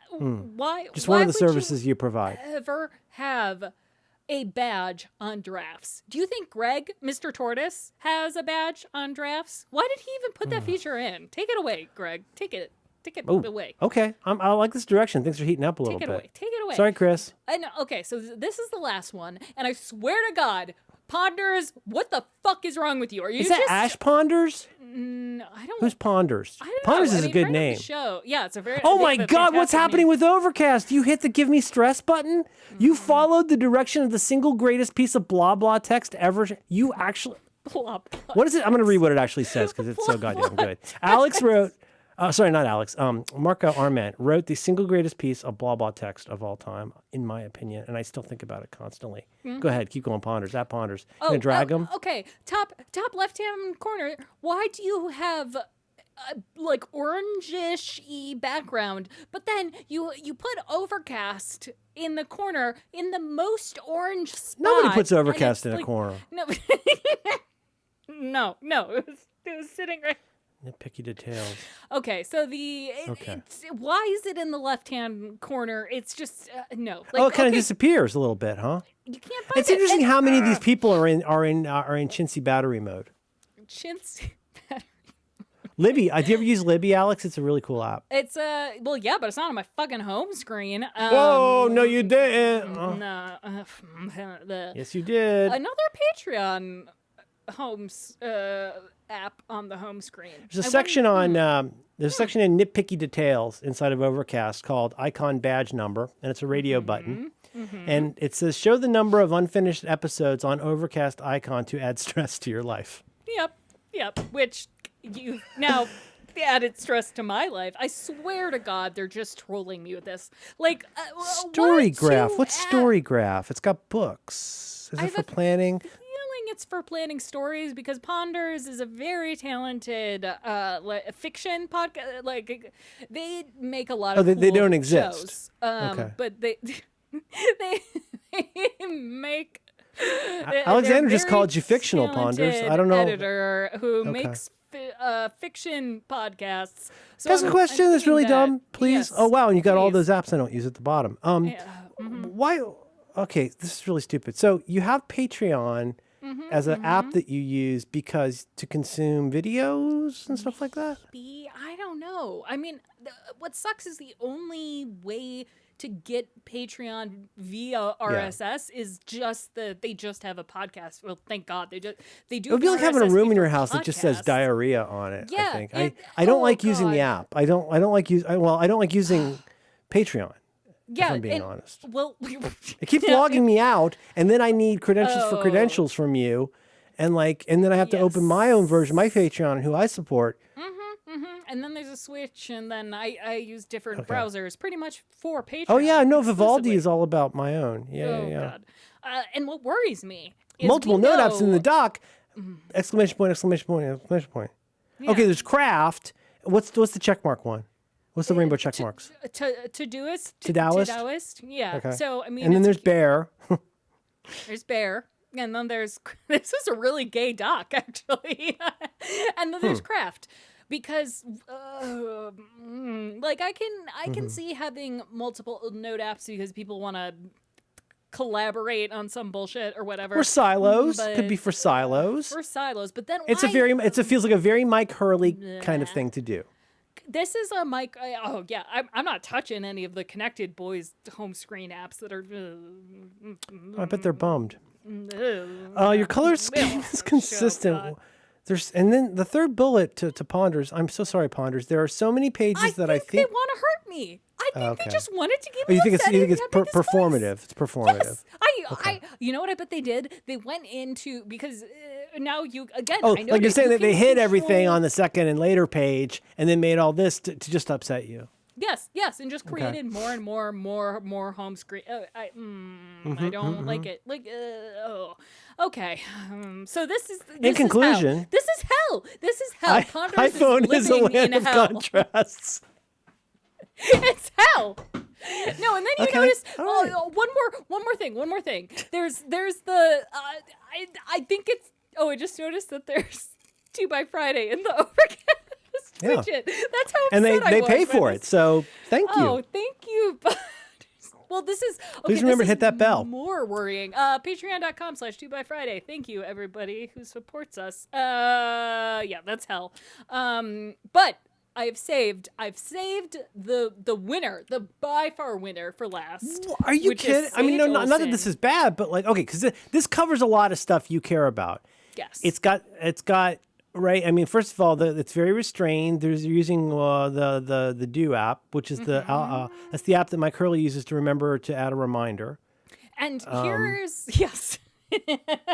why? Just why one of the would you services you provide. ever have a badge on drafts? Do you think Greg, Mr. Tortoise, has a badge on drafts? Why did he even put that feature in? Take it away, Greg. Take it away. Okay, I like this direction. Things are heating up a little Take bit. it away. Take it away. Sorry, Chris. Okay, so this is the last one, and I swear to God, Ponders, what the fuck is wrong with you? Are you Is that just Ash Ponders? No, I don't. Who's Ponders? I don't know. Ponders I is a mean, good friend of the name. show. Yeah, it's a very. Oh they my have a God, what's fantastic happening name. with Overcast? You hit the give me stress button? You followed the direction of the single greatest piece of blah blah text ever. You actually. Blah, blah. What is it? I'm going to read what it actually says because it's so goddamn good. Alex wrote, sorry, not Alex. Marco Arment wrote the single greatest piece of blah blah text of all time, in my opinion, and I still think about it constantly. Go ahead, keep going, Ponders. At Ponders. You gonna drag them? Okay, top left hand corner. Why do you have like orangish-y background, but then you put Overcast in the corner in the most orange spot. Nobody puts and Overcast it's in a corner. No, no, it was sitting right. Nitpicky details. Okay, so why is it in the left-hand corner? It's just no. Like, It kind of disappears a little bit, huh? You can't find It's it. interesting how many of these people are in chintzy battery mode. Chintzy. Libby, do you ever use Libby, Alex? It's a really cool app. It's well, yeah, but it's not on my fucking home screen. Whoa, no, you didn't. No. Yes, you did. Another Patreon homes app on the home screen. There's a section in nitpicky details inside of Overcast called Icon Badge Number, and it's a radio button. And it says, show the number of unfinished episodes on Overcast icon to add stress to your life. Yep. Which you now added stress to my life. I swear to God, they're just trolling me with this. Like Story graph. What's story graph? It's got books. Is it for planning? It's for planning stories because Ponders is a very talented fiction podcast. Like they make a lot of they cool don't exist. shows. Okay. But they make. Alexander just very called you fictional, Ponders. I don't know. Editor who makes fiction podcasts. So That's a question that's really dumb. Please. Yes, oh wow, and you got all please. those apps I don't use at the bottom. Why? Okay, this is really stupid. So you have Patreon as an app that you use because to consume videos and stuff like that. I don't know. I mean, what sucks is the only way to get Patreon via RSS is just they just have a podcast. Well, thank God they do. It would be like having a room in your house that just says diarrhea on it. Yeah, I think I don't like using the app. I don't like using Patreon. Yeah, if I'm being honest. Well, it keeps logging me out, and then I need credentials for credentials from you, and then I have to open my own version, my Patreon, who I support. And then there's a switch, and then I use different browsers, pretty much for Patreon. Oh yeah, no, Vivaldi is all about my own. Yeah. God. And what worries me is multiple note apps in the dock. Exclamation point! Exclamation point! Exclamation point! Yeah. Okay, there's craft. What's the check mark one? What's the rainbow check marks? Todoist. Todoist? Yeah. Okay. So I mean, and then there's bear. There's bear. And then there's this is a really gay doc actually. And then there's craft. Because, like, I can see having multiple note apps because people want to collaborate on some bullshit or whatever. Or silos. Could be for silos. For silos, but then it feels like a very Mike Hurley kind of thing to do. This is a Mike. I'm not touching any of the Connected Boys home screen apps that are. I bet they're bummed. Your color scheme is consistent. And then the third bullet to Ponders. I'm so sorry, Ponders. There are so many pages that I think they want to hurt me. I think they just wanted to give me. You think it's performative? It's performative. Yes. You know what I bet they did? They went into because now you again. Oh, I know like you're saying that they hid everything control... on the second and later page, and then made all this to just upset you. Yes, and just created more and more home screen. I don't like it. Okay. So this is in conclusion. Hell. This is hell. This is hell. iPhone is a land of contrasts. It's hell. No, and then you notice one more thing. There's the I think it's I just noticed that there's 2 by Friday in the Overcast. That's how upset and they I was pay for it. So thank you. Oh, thank you. Well, this is okay. Please remember to hit that bell. More worrying. Patreon.com/2byfriday. Thank you, everybody who supports us. Yeah, that's hell. But I've saved the winner, the by far winner for last. Are you kidding? I mean, no, not that this is bad, but like, okay, because this covers a lot of stuff you care about. Yes. It's got. Right. I mean, first of all, it's very restrained. There's using the Do app, which is that's the app that Mike Hurley uses to remember to add a reminder. And here's Is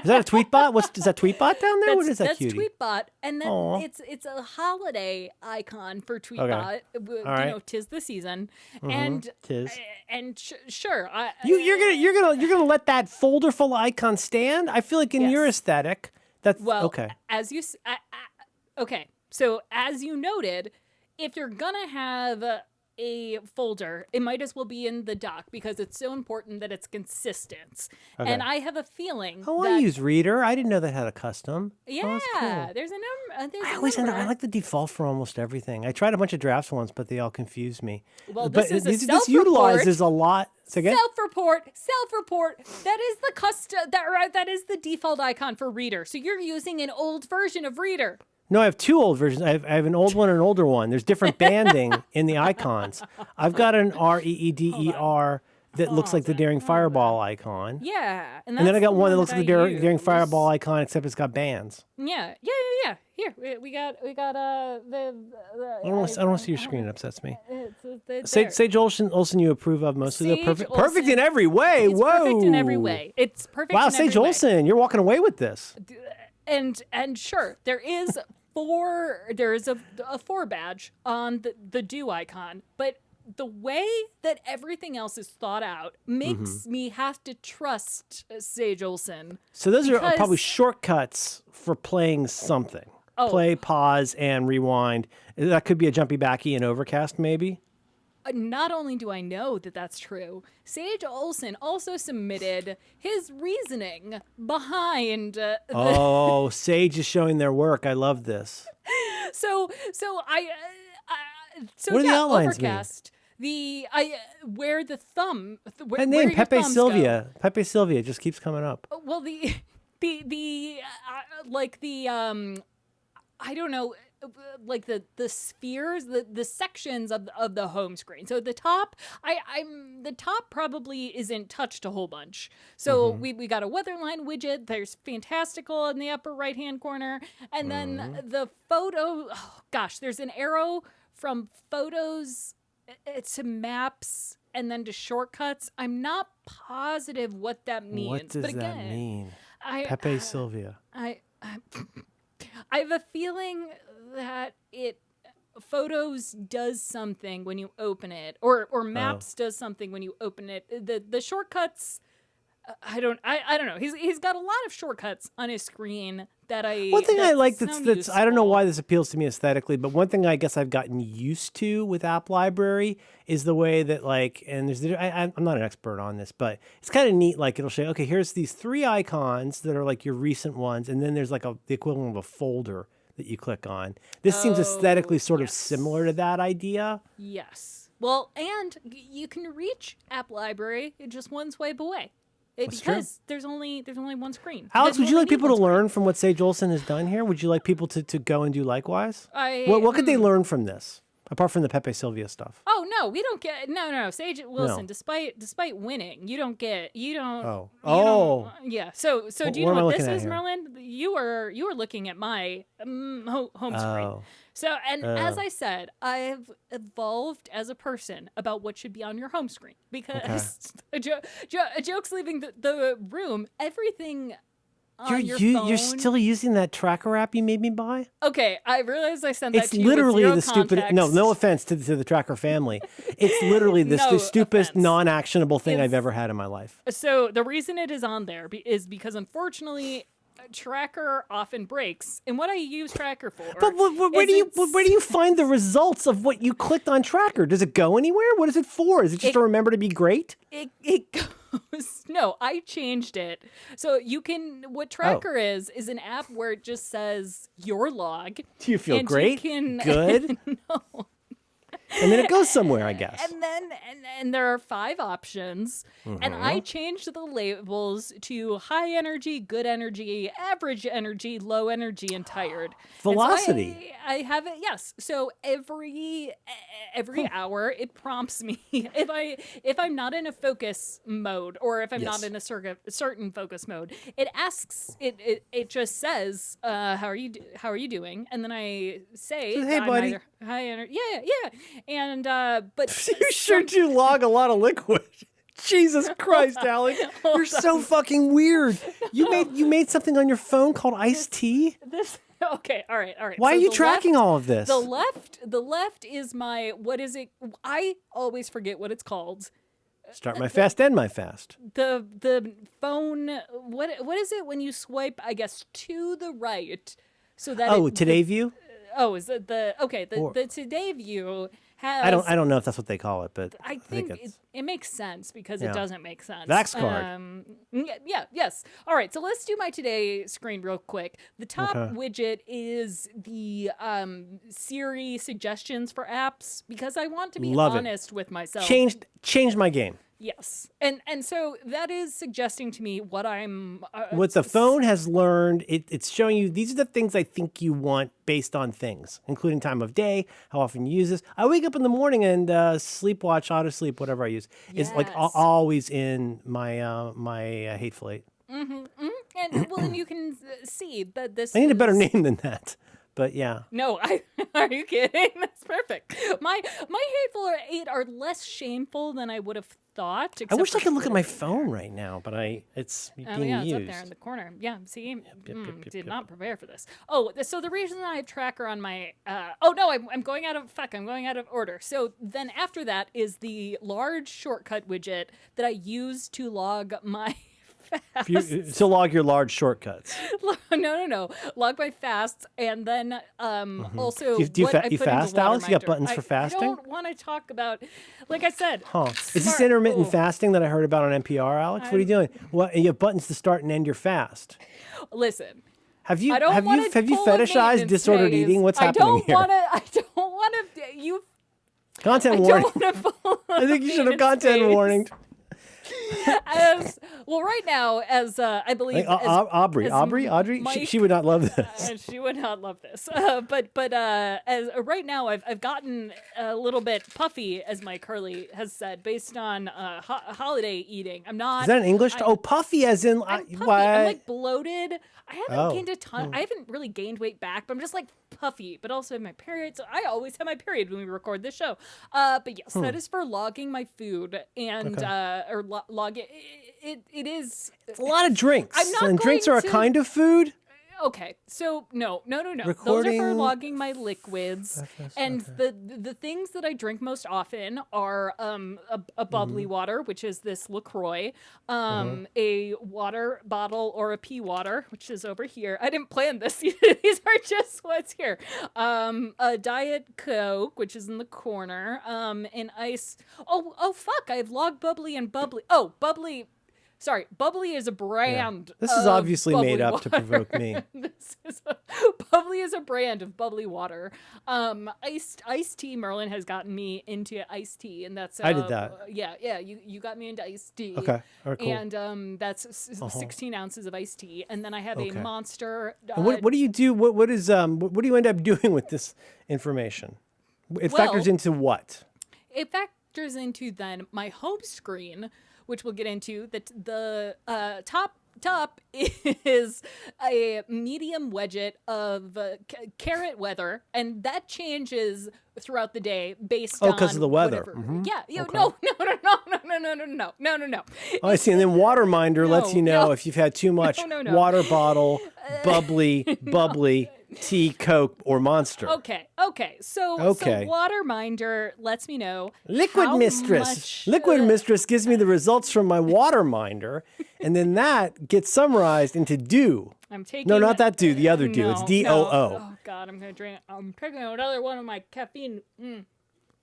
that a Tweetbot? Is that Tweetbot down there? What is that, cutie? That's Tweetbot, and then it's a holiday icon for Tweetbot. Okay. 'Tis the season, and sure, you're gonna let that folderful icon stand? I feel like in your aesthetic. That's okay. As you, okay. So as you noted, if you're gonna have a folder, it might as well be in the dock because it's so important that it's consistent. Okay. And I have a feeling Oh, that I use Reader. I didn't know that had a custom. yeah, Oh, that's cool. there's a number. I always end up, I like the default for almost everything. I tried a bunch of drafts once, but they all confused me. Well, but this is a this self-report. utilizes a lot. Say again? Self-report. That is the that is the default icon for Reader. So you're using an old version of Reader. No, I have two old versions. I have an old one and an older one. There's different banding in the icons. I've got an REEDER that looks like the Daring Fireball icon. Yeah, And then I got one that looks like like the Daring Fireball icon, except it's got bands. Yeah. Here we got the. I don't want to see your screen. It upsets me. It's Sage Olsen, you approve of mostly. They're Sage perfect in Olsen. every way. It's Whoa. perfect in every way. It's perfect. Wow, in every Sage way. Olsen, you're walking away with this. And sure, there is a 4 badge on the do icon, but the way that everything else is thought out makes me have to trust Sage Olsen. So those are because- probably shortcuts for playing something. Oh. Play, pause, and rewind. That could be a jumpy backy and overcast, maybe. Not only do I know that that's true, Sage Olsen also submitted his reasoning behind Oh, Sage is showing their work. I love this. So What do the outlines mean? overcast. Where the thumb. Where, That where name, your Pepe thumbs Sylvia. Pepe Sylvia just keeps coming up. Go. Well, I don't know, like the spheres, the sections of the home screen. So the top, the top probably isn't touched a whole bunch. So we got a weatherline widget. There's Fantastical in the upper right hand corner, and then the photo. Oh, gosh, there's an arrow from photos to maps and then to shortcuts. I'm not positive what that means. What does but again, that mean? Pepe Sylvia. I have a feeling that Photos does something when you open it, or Maps does something when you open it. The shortcuts, I don't know. He's got a lot of shortcuts on his screen that One thing I like sound that's I don't know useful. why this appeals to me aesthetically, but one thing I guess I've gotten used to with App Library is the way that and I'm not an expert on this, but it's kind of neat. Like it'll show, okay, here's these 3 icons that are like your recent ones, and then there's like the equivalent of a folder that you click on. This seems aesthetically sort of similar to that idea. Yes. Well, and you can reach App Library just one swipe away. That's true. Because there's only one screen. Alex, would you like people to learn? learn from what Sage Olsen has done here? Would you like people to go and do likewise? I- What could they learn from this, apart from the Pepe Sylvia stuff? Oh no, we don't get no. Sage Wilson, No. despite winning, you don't. Oh. You Oh. don't- yeah. So do you what know am I what this looking at is, here? Merlin? You were looking at my home screen. Oh. So as I said, I've evolved as a person about what should be on your home screen because jokes leaving the room, everything. On your phone. You're still using that tracker app you made me buy? Okay, I realized I sent that It's to you literally with the zero stupid. context. No offense to the tracker family. It's literally the No stupidest, offense. non-actionable thing I've ever had in my life. So the reason it is on there is because unfortunately, Tracker often breaks, and what I use Tracker for. But where do you find the results of what you clicked on Tracker? Does it go anywhere? What is it for? Is it just to remember to be great? It goes. No, I changed it. So you can. What Tracker is an app where it just says your log. Do you feel and great? You can, Good? No. And then it goes somewhere, I guess. And then and there are 5 options, and I changed the labels to high energy, good energy, average energy, low energy, and tired. Velocity. And so I have it. Yes. So every hour it prompts me if I'm not in a focus mode or if I'm not in a certain focus mode. It asks. It just says how are you doing, and then I say Hey, I'm buddy. either high energy. Yeah. And but You sure do log a lot of liquid. Jesus Christ, Alex. You're so fucking weird. You made something on your phone called iced tea? this okay, all right. Why So are you the tracking left- all of this? The left is my what is it? I always forget what it's called. Start my fast, end my fast. The phone what is it when you swipe, I guess, to the right so that Oh, Today View? is it the Today View has. I don't know if that's what they call it, but I think it makes sense because Yeah. it doesn't make sense. Vax card. Yes. All right. So let's do my Today screen real quick. The top Okay. widget is the Siri suggestions for apps because I want to be Love it. honest with myself. Changed my game. Yes. And so that is suggesting to me what I'm. What the phone has learned, it's showing you these are the things I think you want based on things, including time of day, how often you use this. I wake up in the morning and sleep watch, auto sleep, whatever I use, is like Yes. always in my my Hateful Eight. And you can see that this. I need a better is- name than that, but yeah. No, are you kidding? That's perfect. My Hateful Eight are less shameful than I would have thought. I except wish I for could look at my Twitter. phone right now, but it's Oh being yeah, it's used. up there in the corner. Yeah, see, yep, did not prepare for this. Oh, so the reason that I have tracker on my, oh no, I'm going out of I'm going out of order. So then after that is the large shortcut widget that I use to log my fasts. To log your large shortcuts. No. Log my fasts, and then also Do you what I you put into fast, Alex? You got Waterminder. buttons for I fasting? don't want to talk about, like I said. Huh. Is this smart- intermittent oh. fasting that I heard about on NPR, Alex? What are you doing? What you have buttons to start and end your fast. Listen. Have you I don't have wanna you have you pull a fetishized maintenance disordered phase. eating? What's happening here? I don't want to. You. Content I warning. don't want to pull. I think you should have content warning. Well, right now, as I believe, Like, Audrey, Audrey, Mike, she would not love this. she would not love this. But as right now, I've gotten a little bit puffy, as Mike Hurley has said, based on holiday eating. I'm not. Is that in English? Puffy as in I'm puffy. what? I'm like bloated. I haven't Oh. gained a ton. I haven't really gained weight back, but I'm just like puffy. But also have my period. So I always have my period when we record this show. But yes, that is for logging my food and or log it. It is. It's a lot of drinks. I'm not and drinks going are a to- kind of food. Okay, so no. Those are for Recording- logging my liquids, and the things that I drink most often are a bubbly water, which is this LaCroix, a water bottle or a pea water, which is over here. I didn't plan this; these are just what's here. A Diet Coke, which is in the corner. An ice. Oh fuck! I have log bubbly and bubbly. Oh, bubbly. Sorry, bubbly is a brand. This is of obviously made bubbly up to water. provoke me. Bubbly is a brand of bubbly water. Iced tea. Merlin has gotten me into iced tea, and that's I did that. Yeah. You got me into iced tea. Okay, all right, cool. And that's 16 ounces of iced tea, and then I have a Okay. Monster. And what do you do? What do you end up doing with this information? It factors Well- into what? It factors into then my home screen, which we'll get into. The top is a medium widget of carrot weather, and that changes throughout the day based on 'cause of the weather. whatever- Yeah. No. Oh, I see. And then Waterminder lets you know no. if you've had too much No. water bottle, bubbly, tea, Coke, or Monster. Okay. So Okay. Waterminder lets me know Liquid how Mistress. much, Liquid Mistress gives me the results from my Waterminder, and then that gets summarized into DO. I'm taking. No, not that DO. The other DO. It's No. DOO. Oh God, I'm taking another one of my caffeine.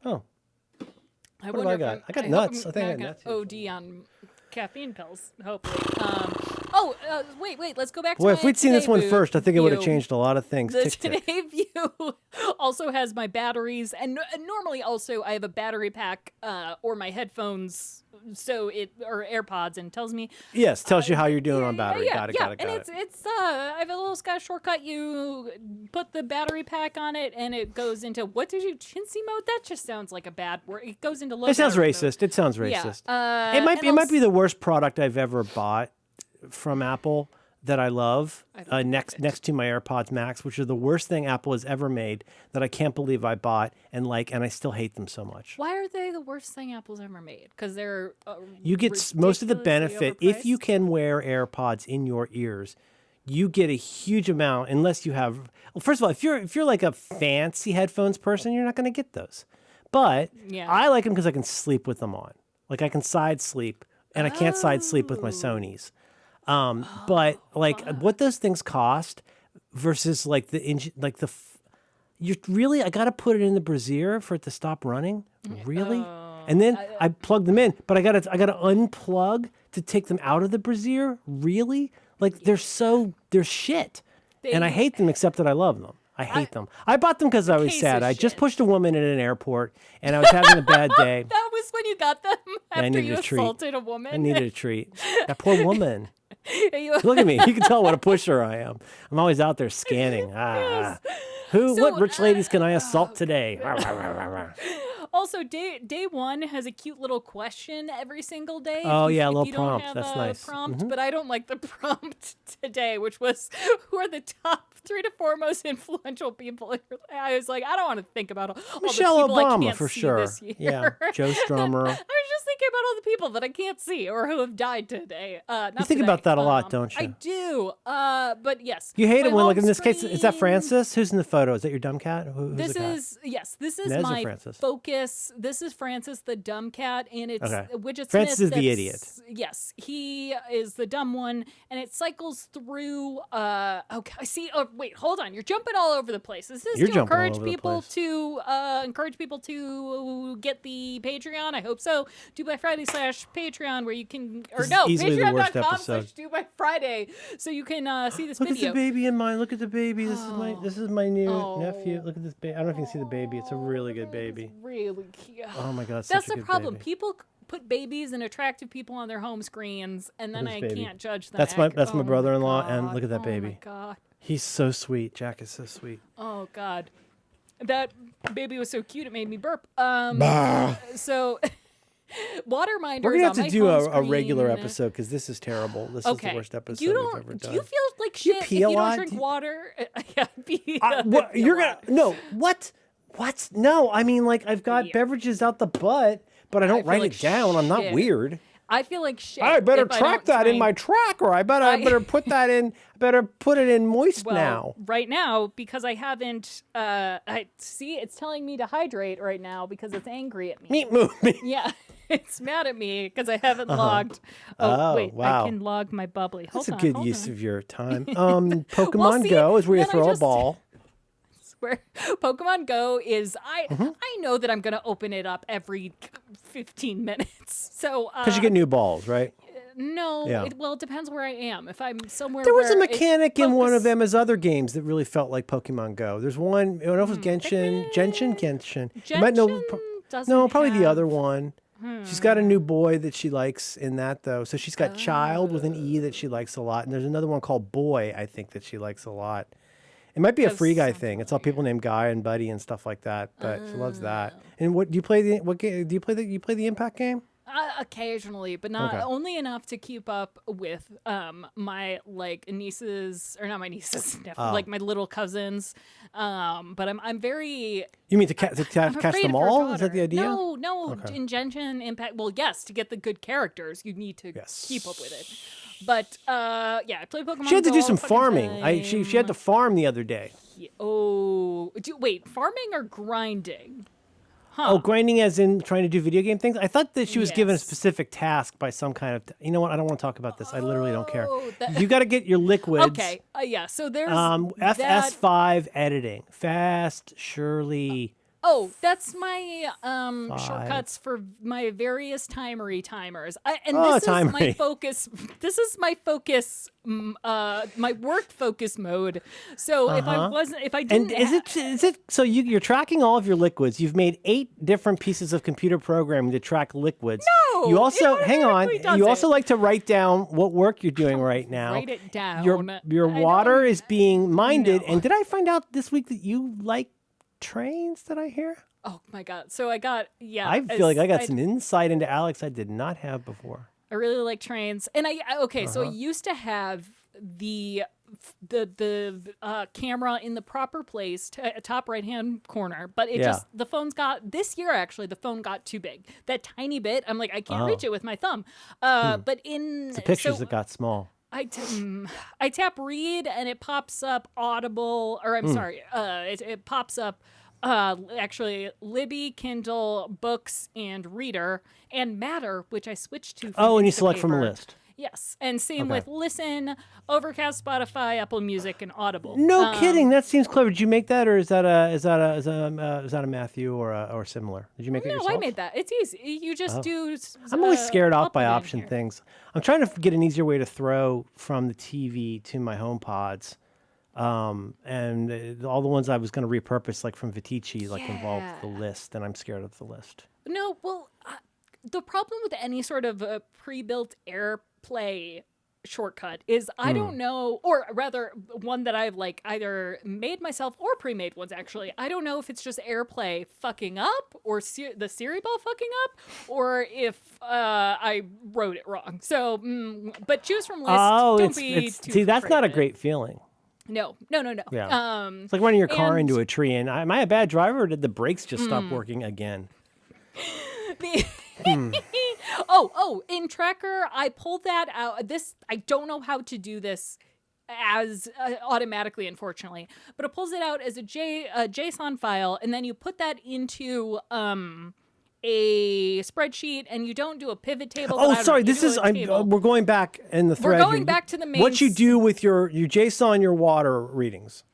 Oh, I have wonder I if got? I'm- I got hope nuts. I'm I think I not got gonna nuts. OD on caffeine pills, hopefully. Wait. Let's go back to boy, my if we'd seen this Today one View. first, I think it would have changed a lot of things. The Tick, tick. Today View also has my batteries, and normally also I have a battery pack or my headphones, or AirPods, and tells me. Yes, tells you how you're doing on battery. Got it. And it's I have a little Scotch shortcut. You put the battery pack on it, and it goes into what did you chintzy mode? That just sounds like a bad word. It goes into low. It sounds battery mode. racist. It sounds Yeah. racist. And It might be the worst product I've ever bought from Apple that I love. Next to my AirPods Max, which are the worst thing Apple has ever made. That I can't believe I bought and I still hate them so much. Why are they the worst thing Apple's ever made? Because they're You get most of the ridiculously benefit if you overpriced? can wear AirPods in your ears. You get a huge amount unless you have. Well, first of all, if you're like a fancy headphones person, you're not going to get those. But Yeah. I like them because I can sleep with them on. Like I can side sleep, and I can't side sleep with my Sonys. But like what those things cost versus like you really, I got to put it in the brassiere for it to stop running? Really? And then I plug them in, but I got to unplug to take them out of the brassiere? Really? Like they're shit. And I hate them except that I love them. I hate them. I bought them because I was sad. I just pushed a woman in an airport and I was having a bad day. That was when you got them after you assaulted a woman. I needed a treat. That poor woman. You- Look at me. You can tell what a pusher I am. I'm always out there scanning. What rich ladies can I assault today? Also, day one has a cute little question every single day. Oh, yeah, a if little you prompt. Don't have That's a nice. Prompt, but I don't like the prompt today, which was who are the top 3 to 4 most influential people. I was like, I don't want to think about all Michelle the people I Obama can't for see sure. this year. Yeah, Joe Strummer. I was just thinking about all the people that I can't see or who have died today. You think about that a lot, don't you? I do. But yes. You hate my it when, like in home this case, is that screen- Francis? Who's in the photo? Is that your dumb cat? Who's This the cat? this is Nez or my Francis? focus. This is Francis the dumb cat, and it's Okay. Widget Francis Smith is the that's- idiot. Yes, he is the dumb one, and it cycles through. Okay, I see. Oh, wait, hold on. You're jumping all over the place. This is You're to jumping all encourage over the people place. to encourage people to get the Patreon. I hope so. Do by Friday /Patreon where you can, or This is no, easily the worst episode. patreon.com/Do by Friday so you can see this Look video. at the baby in mine. Look at the baby. This is my new Oh. nephew. Look at this baby. I don't know if you can see the baby. It's a really good baby. It's really cute. Oh my god, it's That's such a the good problem. baby. People put babies and attractive people on their home screens, and then at I this baby. can't judge them. That's my Oh brother-in-law, and God. look at that Oh baby. my God. He's so sweet. Jack is so sweet. Oh God. That baby was so cute it made me burp. So water minders. We're gonna have on to my do home a regular screen. episode because this is terrible. This Okay. is the worst episode You we've don't. ever Do done. you feel like You shit if pee you a don't lot? drink Do you- water? Yeah, pee. What pee a you're gonna lot. no what what no I mean like I've got Yeah. beverages out the butt but I don't feel write like it down. I'm not shit. weird. I feel like shit. I better if I track don't that in drink. my tracker. I better put that in. I better put it in moist Well, now. right now, because I haven't, I see it's telling me to hydrate right now because it's angry at me. Meat movie. Yeah, it's mad at me because I haven't logged. Oh, wait, wow. I can log my bubbly. Hold That's on, a good hold use on. of your time. Pokemon see, Go is where you then I throw a just- ball. Where Pokemon Go is, Mm-hmm. I know that I'm gonna open it up every 15 minutes. So Because you get new balls, right? no, Yeah. well, it depends where I am. If I'm somewhere, There was a where it mechanic in one of focus- them as other games that really felt like Pokemon Go. There's one, I don't know if it was Genshin. You might know. Genshin doesn't No, probably the have- other one. She's got a new boy that she likes in that though. So she's got Child with an E that she likes a lot, and there's another one called Boy I think that she likes a lot. It might be a That Free Guy sounds thing. It's all people named Guy and Buddy and stuff like that. But she loves that. And what do you play? What game do you play? You play the Impact game? Occasionally, but not Okay. only enough to keep up with my like nieces or not my nieces, like my little cousins. But I'm very You mean to catch I'm them afraid of her all? Is that daughter. the idea? No. In Genshin Impact, well, yes, to get the good characters, you need to Yes. keep up with it. But yeah, I play Pokemon. She had to Go do all some the fucking farming. She had to farm the other day. time. Oh, wait, farming or grinding? Oh, grinding as in trying to do video game things? I thought that she was given a Yes. specific task by some kind of... You know what? I don't want to talk about this. I literally don't care. Oh, that- You got to get your liquids. Okay, yeah. So there's that. FS5 editing. Fast, surely... Oh, that's my shortcuts for my various timers. And Oh, this is my timery. focus. This is my focus. My work focus mode. So if I didn't, And is it so you're tracking all of your liquids? You've made 8 different pieces of computer programming to track liquids. No, You also it hang on. automatically does You also it. like to write down what work you're doing right now. write it down. Your I water don't- is being minded. No. And did I find out this week that you like trains? Did I hear? Oh my god! So I got I feel like I got some insight into Alex I did not have before. I really like trains, and so I used to have the camera in the proper place, top right hand corner, but it just the phone's got this year actually the phone got too big, that tiny bit. I'm like I can't reach it with my thumb. But in The pictures so that got small. I tap read and it pops up Audible, or I'm sorry, it pops up. Actually, Libby, Kindle, Books, and Reader, and Matter, which I switched to. From Oh, and you select from a Instapaper. list. Yes, and same with Listen, Overcast, Spotify, Apple Music, and Audible. No kidding. That seems clever. Did you make that, or is that a Matthew or similar? Did you make it yourself? No, I made that. It's easy. You just do. I'm always scared off by upload in option here. things. I'm trying to get an easier way to throw from the TV to my HomePods. And all the ones I was going to repurpose, like from Vitici, like involved the list, and I'm scared of the list. No, well, the problem with any sort of pre-built AirPlay shortcut is I don't know, or rather one that I've like either made myself or pre-made ones actually. I don't know if it's just AirPlay fucking up or the Siri ball fucking up, or if I wrote it wrong. So, but choose from list. Don't be too see, that's not a frustrated. great feeling. No. Yeah. It's like running your car and- into a tree. And am I a bad driver, or did the brakes just stop working again? In Tracker, I pulled that out. I don't know how to do this as automatically, unfortunately, but it pulls it out as a JSON file, and then you put that into a spreadsheet, and you don't do a pivot table. Oh, sorry. We're going back in the thread. We're going here. back to the main. What you do with your JSON, your water readings.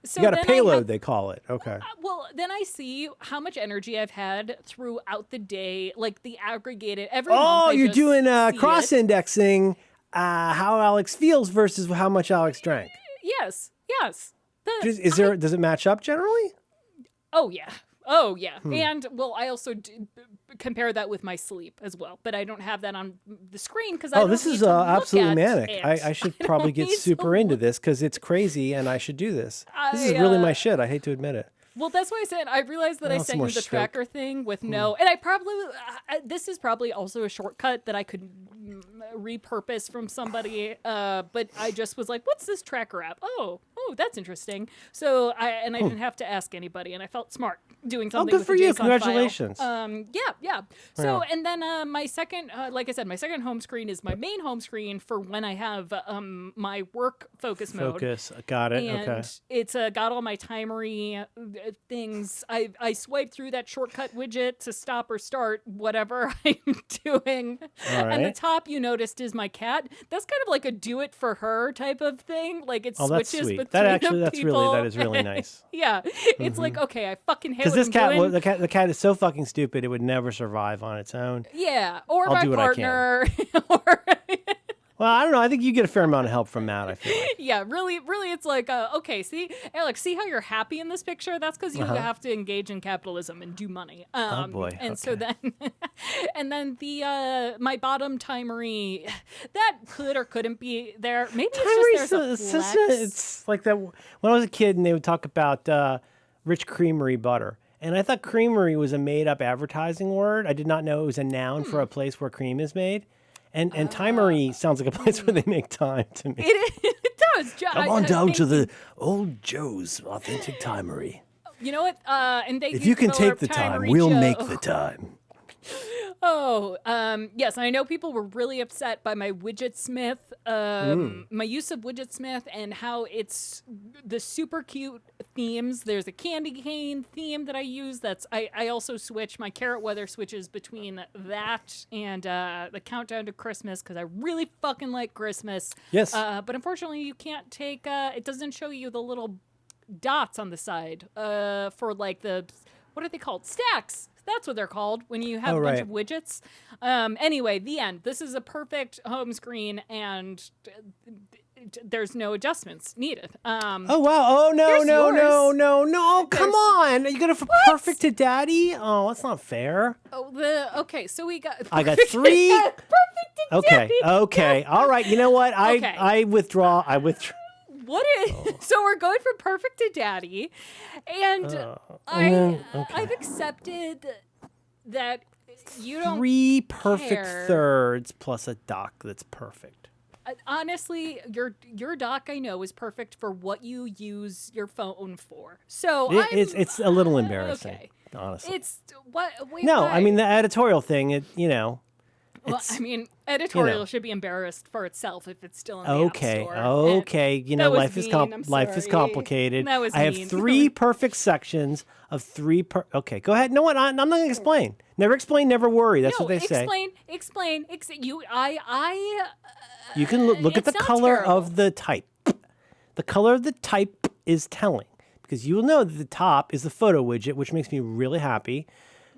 So You got a then payload, they call it. Okay. Well, then I see how much energy I've had throughout the day, like the aggregated every month. Oh, I you're just doing see cross it. indexing how Alex feels versus how much Alex drank. Yes. Does it match up generally? Oh yeah. And well, I also compare that with my sleep as well, but I don't have that on the screen because I don't this need is to look absolutely at manic. it. I should probably get need to super into this because it's crazy and I should do this. This is really my shit. I hate to admit it. Well, that's why I said I realized that I some sent more you the stoke. tracker thing with no, and I probably this is probably also a shortcut that I could repurpose from somebody, but I just was like, "What's this tracker app? Oh, that's interesting." So I didn't have to ask anybody, and I felt smart doing something. good with for the you. JSON Congratulations. File. Yeah. So and then my second, like I said, my second home screen is my main home screen for when I have my work focus mode. Got it. And Okay. it's got all my timery things. I swipe through that shortcut widget to stop or start whatever I'm doing. All And the right. top you noticed is my cat. That's kind of like a do it for her type of thing. Like it Oh, that's switches sweet. between the people. That is really nice. Yeah, it's like okay, I fucking hate Because what this I'm cat, doing. the cat is so fucking stupid. It would never survive on its own. Yeah, or I'll my do what I can. partner. Or Well, I don't know. I think you get a fair amount of help from Matt. I feel like. yeah, really, it's like, okay, see, Alex, see how you're happy in this picture? That's because you have to engage in capitalism and do money. Oh, boy, And so okay. then, and then the my bottom timery, that could or couldn't be there. Maybe it's just there's a flex. It's like that. When I was a kid, and they would talk about rich creamery butter, and I thought creamery was a made-up advertising word. I did not know it was a noun for a place where cream is made. And timery sounds like a place where they make time to me. It does. Come on down to the Old Joe's Authentic Timery. You know what? And they If you can take the time, we'll make the time. Oh, yes, I know people were really upset by my Widgetsmith, my use of Widgetsmith and how it's the super cute themes. There's a candy cane theme that I use. I also switch my carrot weather switches between that and the countdown to Christmas because I really fucking like Christmas. Yes. But unfortunately, you can't take. It doesn't show you the little dots on the side for like the what are they called? Stacks. That's what they're called when you have a bunch of widgets. Anyway, the end. This is a perfect home screen, and there's no adjustments needed. Oh, wow. Oh, no. Here's yours. No. Come on. Are you going to perfect to daddy? Oh, that's not fair. Okay, so we got. I got 3. Perfect to daddy. Okay. All right. You know what? Okay. I withdraw. What is so we're going from perfect to daddy, and I've accepted that you don't 3 perfect care. thirds plus a dock that's perfect. Honestly, your dock I know is perfect for what you use your phone for. So It's a little embarrassing, okay. honestly. It's what? Wait, No, why? I mean the editorial thing. Well, I mean, Editorial should be embarrassed for itself if it's still in the App Store. Okay. You know, That was life is mean, I'm life is sorry. complicated. That was I have mean. 3 perfect sections of 3. Okay, go ahead. No, what? I'm not going to explain. Never explain, never worry. That's what they say. Explain. You can look at the it's not color terrible. of the type. The color of the type is telling because you will know that the top is the photo widget, which makes me really happy.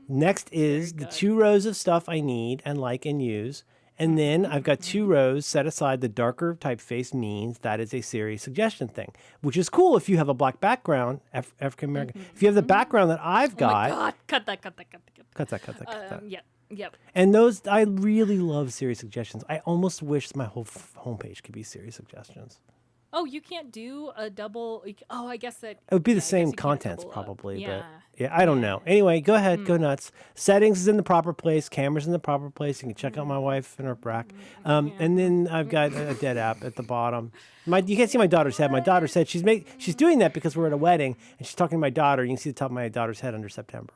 Next is the 2 rows of stuff I need and like and use. And then I've got 2 rows set aside. The darker typeface means that is a Siri suggestion thing, which is cool if you have a black background, African American. If you have the background that I've got. Oh my God. Cut that. Cut that. Yep. And those, I really love Siri suggestions. I almost wish my whole homepage could be Siri suggestions. Oh, you can't do a double. Oh, I guess that. It would be the I guess same you can't contents double up. probably, Yeah. but yeah, I don't know. Anyway, go ahead, go nuts. Settings is in the proper place. Cameras in the proper place. You can check out my wife and her brack. And then I've got a dead app at the bottom. You can't see my daughter's head. My daughter said she's doing that because we're at a wedding and she's talking to my daughter. You can see the top of my daughter's head under September.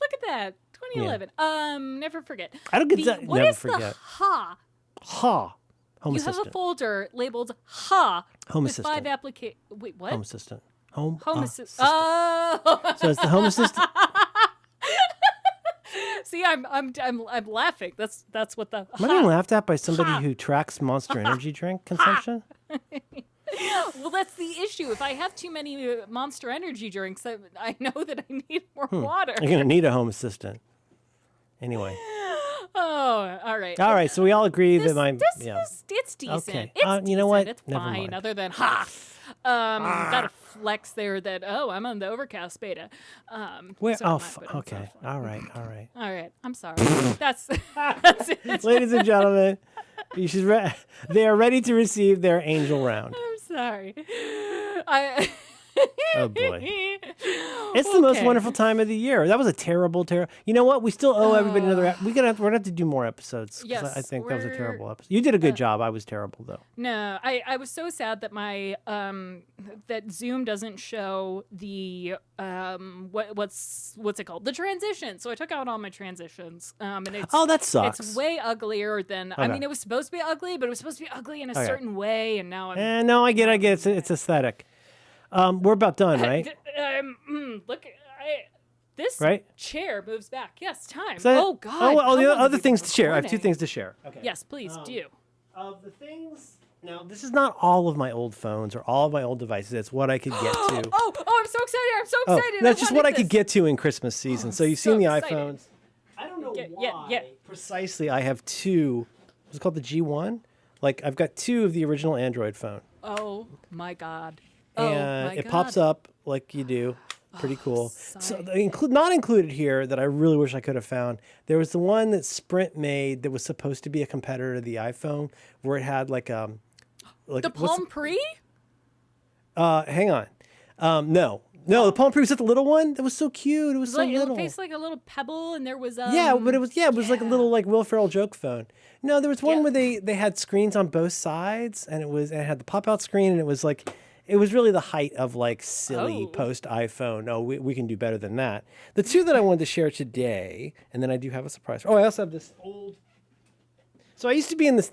Look at that. 2011. Never forget. I don't get that. What Never is forget. the ha? Ha. Home You assistant. have a folder labeled ha Home with assistant. 5 applications. Wait, what? Home assistant. Home assistant. assistant. Oh. So it's the home assistant. See, I'm laughing. That's what the. Am I being laughed at by somebody who tracks Monster Energy drink consumption? Well, that's the issue. If I have too many Monster Energy drinks, I know that I need more water. You're gonna need a home assistant. Anyway. Oh, all right. All right. So we all agree This, that my this yeah. is it's decent. Okay. It's you know decent. what? It's Never fine. mind. Other than got a flex there that I'm on the Overcast beta. Where? So am I, Oh, but it's okay. not fun. All right. All right. I'm sorry. That's it. Ladies and gentlemen, they are ready to receive their angel round. I'm sorry. Oh boy. It's the most Okay. wonderful time of the year. That was a terrible. You know what? We still owe everybody another. We're gonna have to do more episodes. 'Cause Yes, I think that was a we're- terrible episode. You did a good job. I was terrible though. No, I was so sad that my that Zoom doesn't show the what's it called, the transition. So I took out all my transitions. And it's That sucks. It's way uglier than I Okay. mean it was supposed to be ugly, but it was supposed to be ugly in a certain way, and now I'm No, I get it. It's aesthetic. We're about done, right? Look, this Right? chair moves back. Yes, time. Is that- Oh God. Oh, how the long other have we things been to share. I have 2 recording? things to share. Okay. Yes, please do. Of the things. Now, this is not all of my old phones or all of my old devices. It's what I could get to. Oh, I'm so excited! I'm so excited! That's I just wanted what I this. could get to in Christmas season. So you've so seen the excited. iPhones. I don't know why yeah. precisely I have 2. What's it called, the G1? Like I've got 2 of the original Android phone. Oh my God. And it pops God. up like you do. Pretty cool. So sigh. not included here that I really wish I could have found. There was the one that Sprint made that was supposed to be a competitor to the iPhone, where it had like The what's Palm Pre? hang on. No, the Palm Pre was that the little one that was so cute. It was so Like, little. it faced like a little pebble, and there was Yeah, but it was like a little like Will Ferrell joke phone. No, there was one Yeah. where they had screens on both sides, and it had the pop out screen, and it was really the height of like silly Oh. post iPhone. No, we can do better than that. The 2 that I wanted to share today, and then I do have a surprise. Oh, I also have this old. So I used to be in this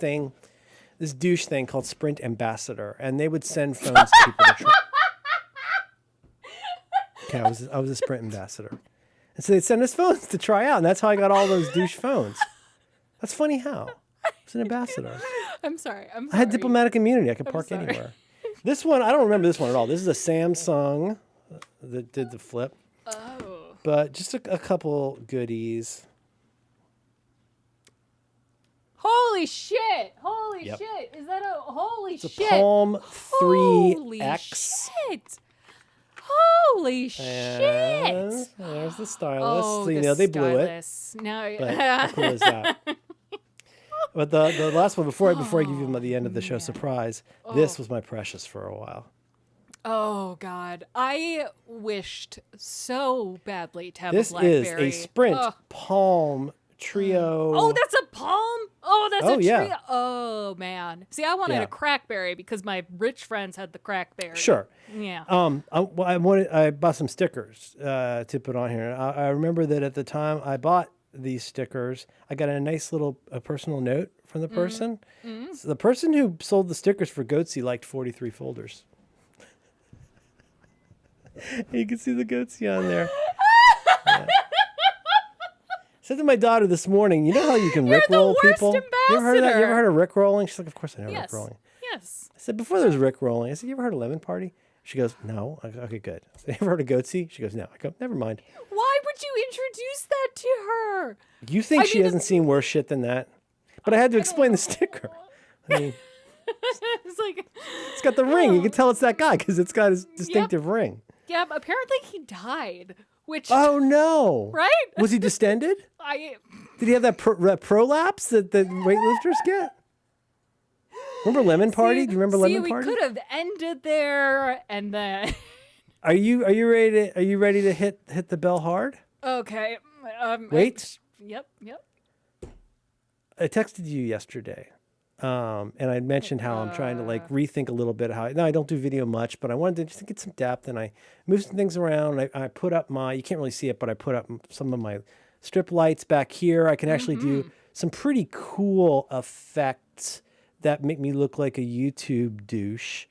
douche thing called Sprint Ambassador, and they would send phones to people to try. Okay, I was a Sprint Ambassador. And so they'd send us phones to try out, and that's how I got all those douche phones. That's funny how. I was an ambassador. I'm sorry. I had diplomatic immunity. I could park sorry. anywhere. This one, I don't remember this one at all. This is a Samsung that did the flip. Oh. But just a couple goodies. Holy shit! Holy Yep. shit! Is that a holy It's a shit? Palm Holy 3X. shit! Holy And shit! there's the stylus. Oh, So, you the know, they blew it. stylus. Now, But how cool is that? But the last one, before I give you the end of the show surprise, this was my precious for a while. oh God, I wished so badly to have This a BlackBerry. is a Sprint Ugh. Palm Trio. Oh, that's a Palm. Oh, that's Oh, a yeah. trio. Oh man. See, I wanted Yeah. a Crackberry because my rich friends had the Crackberry. Sure. Yeah. I bought some stickers to put on here. I remember that at the time I bought these stickers. I got a nice little personal note from the person. So the person who sold the stickers for Goatsy liked 43 folders. You can see the Goatsy on there. Yeah. Said to my daughter this morning, you know how you can rickroll people? Ambassador. You ever heard of that? You ever heard of rickrolling? She's like, of course I know Yes. rickrolling. Yes. I said, before there was rickrolling. I said, you ever heard of Lemon Party? She goes, no. I go, okay, good. I said, you ever heard of Goatsy? She goes, no. I go, never mind. Why would you introduce that to her? You think she hasn't seen worse shit than that? But I had to explain the sticker. I mean, It's like, it's got the ring. You can tell it's that guy because it's got his distinctive ring. yeah, but apparently he died, which, Oh, no. right? Was he distended? Did he have that prolapse that weightlifters get? Remember Lemon Party? Do you remember Lemon Party? We could have ended there, and then. Are you ready to hit the bell hard? Okay. Wait. Yep. I texted you yesterday, and I mentioned how I'm trying to rethink a little bit how. No, I don't do video much, but I wanted to just get some depth, and I moved some things around. I put up you can't really see it, but I put up some of my strip lights back here. I can actually do some pretty cool effects that make me look like a YouTube douche,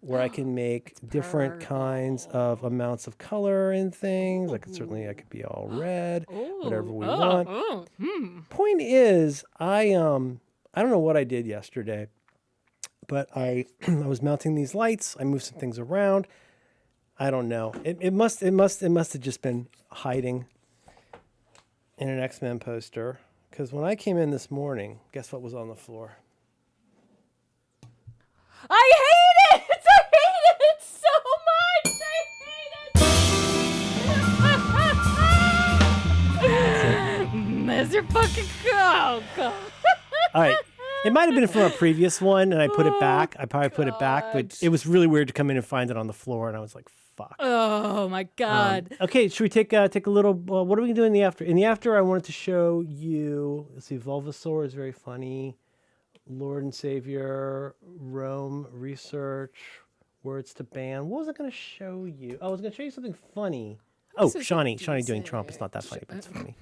where I can make different kinds of amounts of color and things. I could be all red, whatever we want. Point is, I don't know what I did yesterday, but I was mounting these lights. I moved some things around. I don't know. It must have just been hiding in an X-Men poster, because when I came in this morning, guess what was on the floor? I hate it! I hate it so much! I hate it! There's your fucking God. All right. It might have been from a previous one, and I put it back. I probably put it back, but it was really weird to come in and find it on the floor, and I was like, fuck. Oh, my God. Okay, should we take a little... what are we going to do in the after? In the after, I wanted to show you... Let's see, Bulbasaur is very funny. Lord and Savior, Rome, Research, Words to Ban. What was I going to show you? Oh, I was going to show you something funny. Shawnee doing Trump. It's not that funny, but it's funny.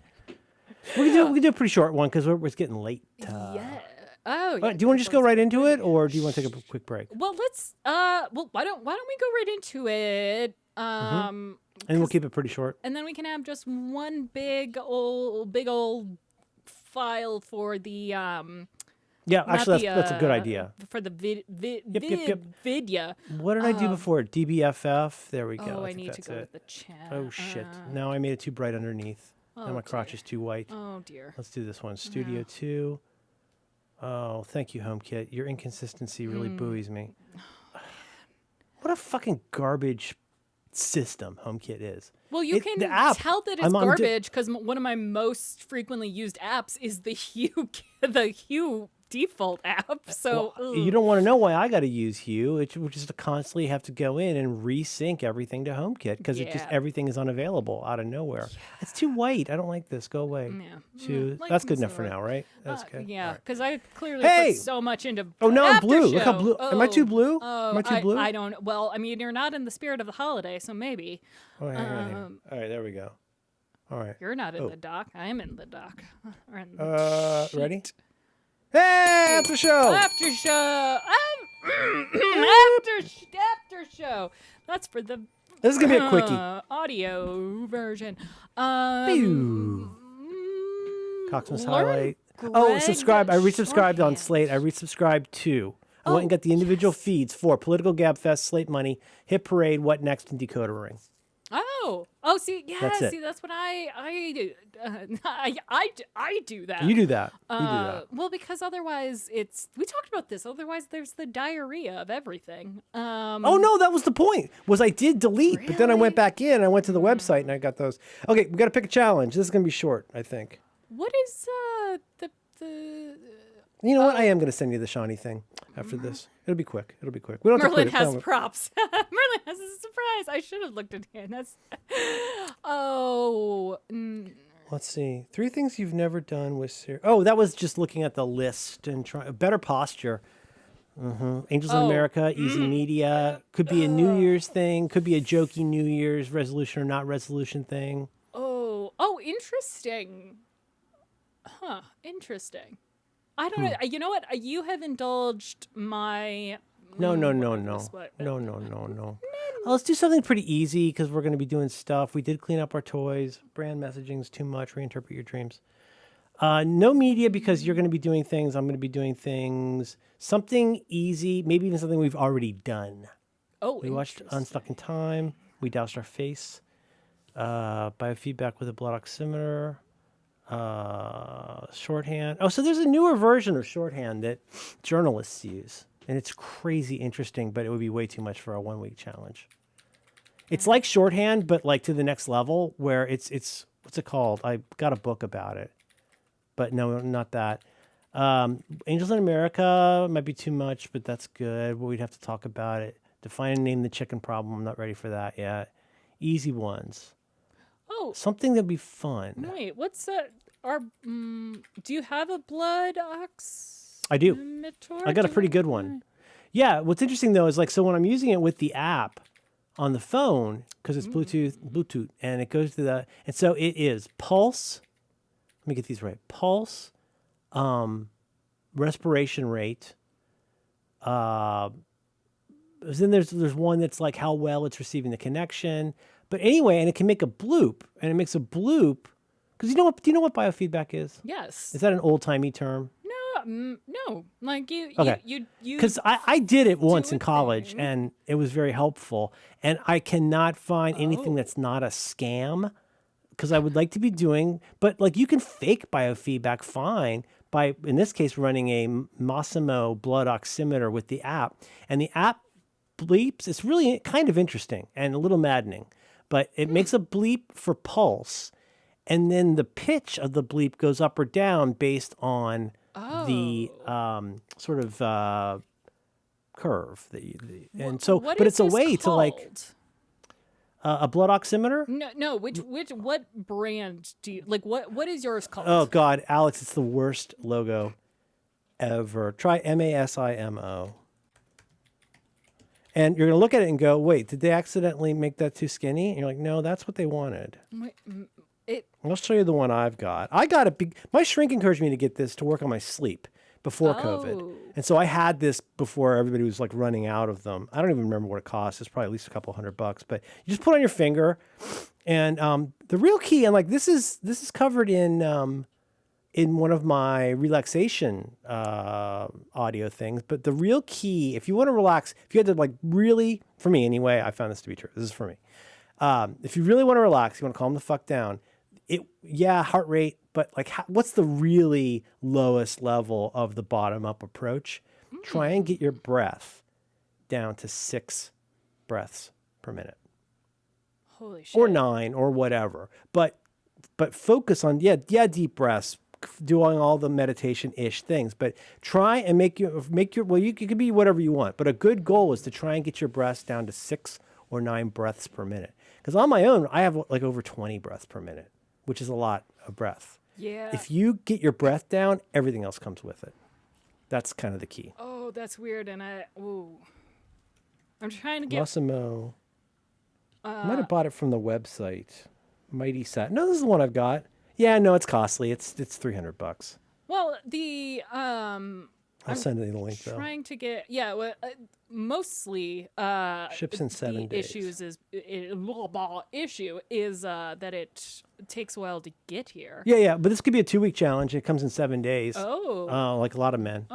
We can do a pretty short one because it's getting late. Yeah. Oh, yeah. Do you want to just go right into it, or do you want to take a quick break? Well, let's. Why don't we go right into it? And we'll keep it pretty short. And then we can have just one big old file for the Yeah, actually, that's a good idea. For the Yep. vidya. What did I do before? DBFF. There we go. Oh, I I think need to that's go it. with the chat. Oh shit! Now I made it too bright underneath. Now my crotch is too white. Oh dear. Let's do this one. Studio 2. Oh, thank you, HomeKit. Your inconsistency really buoys me. What a fucking garbage system HomeKit is. Well, you can tell that it's garbage because one of my most frequently used apps is the Hue default app. So you don't want to know why I got to use Hue, which is to constantly have to go in and resync everything to HomeKit because everything is unavailable out of nowhere. Yeah. It's too white. I don't like this. Go away. Yeah. That's good enough for now, right? That's good. Yeah, because I clearly put so much into. Oh, now I'm blue. Show. Look how blue. Am I too blue? Oh, Am I too blue? I don't. Well, I mean, you're not in the spirit of the holiday, so maybe. Oh, hang on. All right, there we go. All right. You're not in the dock. I'm in the dock. Ready? Hey, after show. After show. After show. That's for the. This is gonna be a quickie. Audio version. Coxmas highlight. Oh, subscribe. I resubscribed on Slate. I resubscribed to. I went and got the individual feeds for Political Gab Fest, Slate Money, Hit Parade, What Next, and Decoder Ring. See, yeah, that's what I do. I do that. You do that. Well, because otherwise we talked about this. Otherwise, there's the diarrhea of everything. Oh no, that was the point. Was I did delete, but then I went back in. I went to the website and I got those. Okay, we got to pick a challenge. This is gonna be short, I think. What is the? You know what? I am going to send you the Shawnee thing after this. It'll be quick. We don't Merlin has props. Merlin has a surprise. I should have looked at him. That's. Let's see. 3 things you've never done with. Oh, that was just looking at the list and trying better posture. Angels in America, Easy Media. Could be a New Year's thing. Could be a jokey New Year's resolution or not resolution thing. Oh, interesting. Huh. Interesting. I don't know. You know what? You have indulged my. No. What? No. Let's do something pretty easy because we're going to be doing stuff. We did clean up our toys. Brand messaging's too much. Reinterpret your dreams. No media because you're going to be doing things. I'm going to be doing things. Something easy, maybe even something we've already done. Oh, We watched Unstuck in Time. We doused our face. Biofeedback with a blood oximeter. Shorthand. Oh, so there's a newer version of shorthand that journalists use. And it's crazy interesting, but it would be way too much for a 1 week challenge. It's like shorthand, but like to the next level where it's what's it called? I got a book about it. But no, not that. Angels in America might be too much, but that's good. But we'd have to talk about it. Define and name the chicken problem. I'm not ready for that yet. Easy ones. Oh, Something that'd be fun. wait. What's that? Do you have a blood oximeter? I do. I got a pretty good one. Yeah. What's interesting though is like, so when I'm using it with the app on the phone, because it's Bluetooth, and it goes to the, and so it is pulse. Let me get these right. Pulse, respiration rate. Then there's one that's like how well it's receiving the connection. But anyway, and it can make a bloop, and it makes a bloop because do you know what biofeedback is? Yes. Is that an old timey term? No. Like you. Okay. You. Because I did it once do in a college, thing. and it was very helpful. And I cannot find anything that's not a scam. Because I would like to be doing, but like you can fake biofeedback fine by, in this case, running a Massimo blood oximeter with the app. And the app bleeps. It's really kind of interesting and a little maddening, but it makes a bleep for pulse. And then the pitch of the bleep goes up or down based on the sort of curve. And so, What but is it's a this way to like called? a blood oximeter. No. What brand do you like? What is yours called? Oh God, Alex, it's the worst logo ever. Try MASIMO. And you're gonna look at it and go, wait, did they accidentally make that too skinny? And you're like, no, that's what they wanted. I'll show you the one I've got. I got a big. My shrink encouraged me to get this to work on my sleep before COVID, and so I had this before everybody was like running out of them. I don't even remember what it cost. It's probably at least a couple $100, but you just put it on your finger, and the real key, and like this is covered in one of my relaxation audio things. But the real key, if you want to relax, if you had to like really, for me anyway, I found this to be true. This is for me. If you really want to relax, you want to calm the fuck down. Heart rate, but like, what's the really lowest level of the bottom up approach? Try and get your breath down to 6 breaths per minute. Holy shit. Or 9 or whatever. But focus on, deep breaths, doing all the meditation-ish things, but try and make your, well, you could be whatever you want, but a good goal is to try and get your breaths down to 6 or 9 breaths per minute. Because on my own, I have like over 20 breaths per minute, which is a lot of breath. Yeah. If you get your breath down, everything else comes with it. That's kind of the key. Oh, that's weird. And I'm trying to get. Massimo. I might have bought it from the website. Mighty Sat. No, this is the one I've got. Yeah, no, it's costly. It's $300. Well, I'll send you the link though. trying to get mostly Ships in 7 the days. issue is that it takes a while to get here. Yeah, but this could be a 2-week challenge. It comes in 7 days. Like a lot of men.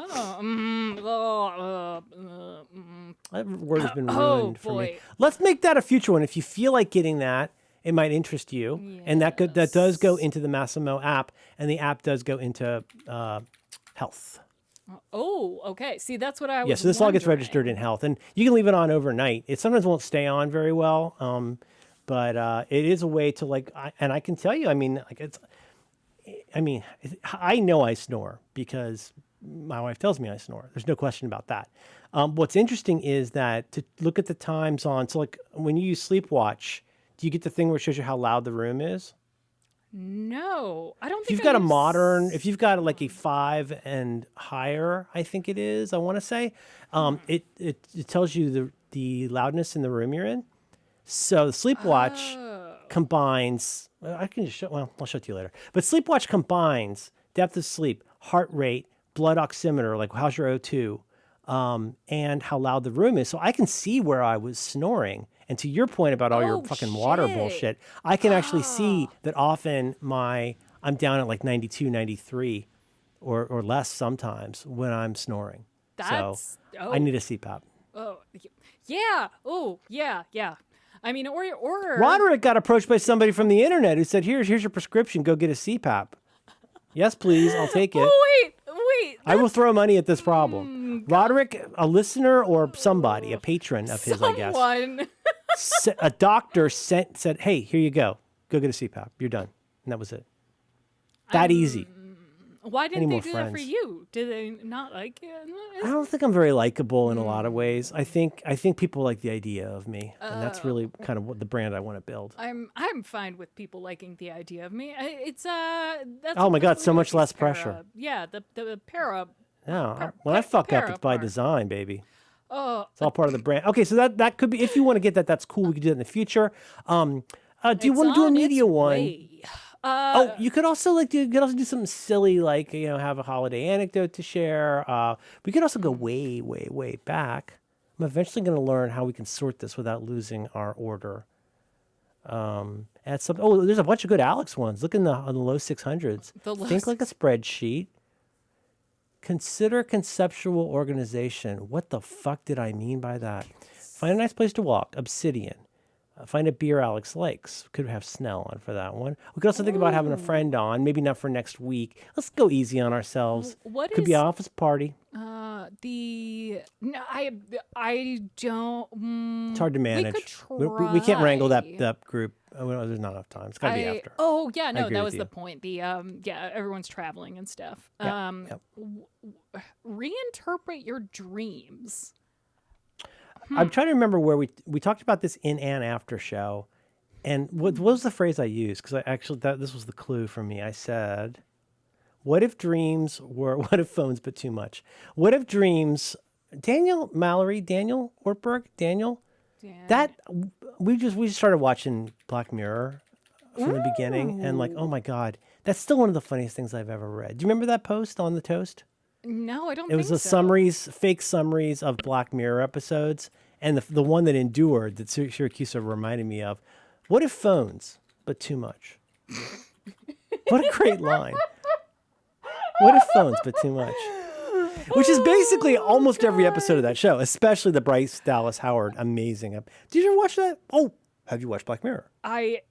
That word has been ruined for me. Let's make that a future one. If you feel like getting that, it might interest you. Yes. And that does go into the Massimo app, and the app does go into health. Oh, okay. See, that's what I was. Yeah, so this all gets registered in health, and you can leave it on overnight. It sometimes won't stay on very well, but it is a way to like. And I can tell you, I know I snore because my wife tells me I snore. There's no question about that. What's interesting is that to look at the times on. So like when you use Sleep Watch, do you get the thing where it shows you how loud the room is? No, I don't If think you've got if you've got like a 5 and higher, I think it is, I want to say, it tells you the loudness in the room you're in. So the Sleep Watch combines, I'll show it to you later. But Sleep Watch combines depth of sleep, heart rate, blood oximeter, like how's your O2, and how loud the room is. So I can see where I was snoring. And to your point about all your fucking water bullshit, I can actually see that often I'm down at like 92, 93 or less sometimes when I'm snoring. So I need a CPAP. Oh, yeah. Oh, yeah. I mean, or Roderick got approached by somebody from the internet who said, here's your prescription. Go get a CPAP. Yes, please. I'll take it. Oh, wait. I will throw money at this problem. Roderick, a listener or somebody, a patron of his, I guess. A doctor said, hey, here you go. Go get a CPAP. You're done. And that was it. That easy. Why didn't they do that for you? Did they not like you? I don't think I'm very likable in a lot of ways. I think people like the idea of me, and that's really kind of what the brand I want to build. I'm fine with people liking the idea of me. It's that's oh my god, so much less pressure. Yeah, the para. Yeah, when I fuck up, it's by design, baby. Oh, it's all part of the brand. Okay, so that could be, if you want to get that, that's cool. We could do that in the future. Do you want to do a media one? You could also do something silly, like have a holiday anecdote to share. We could also go way, way, way back. I'm eventually going to learn how we can sort this without losing our order. Add some. Oh, there's a bunch of good Alex ones. Look on the low 600s. Think like a spreadsheet. Consider conceptual organization. What the fuck did I mean by that? Find a nice place to walk. Obsidian. Find a beer Alex likes. Could have Snell on for that one. We could also think about having a friend on. Maybe not for next week. Let's go easy on ourselves. Could be an office party. I don't. It's hard to manage. We could try. We can't wrangle that group. There's not enough time. It's got to be after. Oh yeah, no, that was the point. The everyone's traveling and stuff. Yep. Reinterpret your dreams. I'm trying to remember where we talked about this in an after show, and what was the phrase I used? Because this was the clue for me. I said, "What if dreams were? What if phones, but too much? What if dreams?" Daniel Ortberg, that we just started watching Black Mirror from the beginning, and like, oh my god, that's still one of the funniest things I've ever read. Do you remember that post on the toast? No, I don't. It was fake summaries of Black Mirror episodes, and the one that endured that Syracuse reminded me of. What if phones, but too much? What a great line. What if phones, but too much? Which is basically almost every episode of that show, especially the Bryce Dallas Howard amazing. Did you ever watch that? Oh, have you watched Black Mirror? I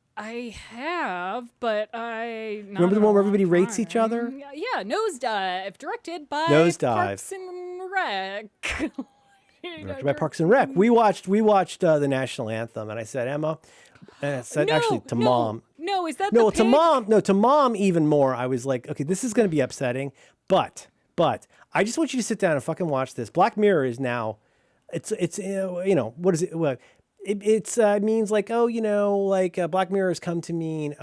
have, but remember the one where everybody rates each other? Yeah, Nosedive, directed by Parks and Rec. Directed by Parks and Rec. We watched the national anthem, and I said, Emma, and I said to Mom. No, is that no the to pig? Mom? No, to Mom even more. I was like, okay, this is going to be upsetting, but I just want you to sit down and fucking watch this. Black Mirror is now, it's what is it? Well, it means like, Black Mirror has come to mean,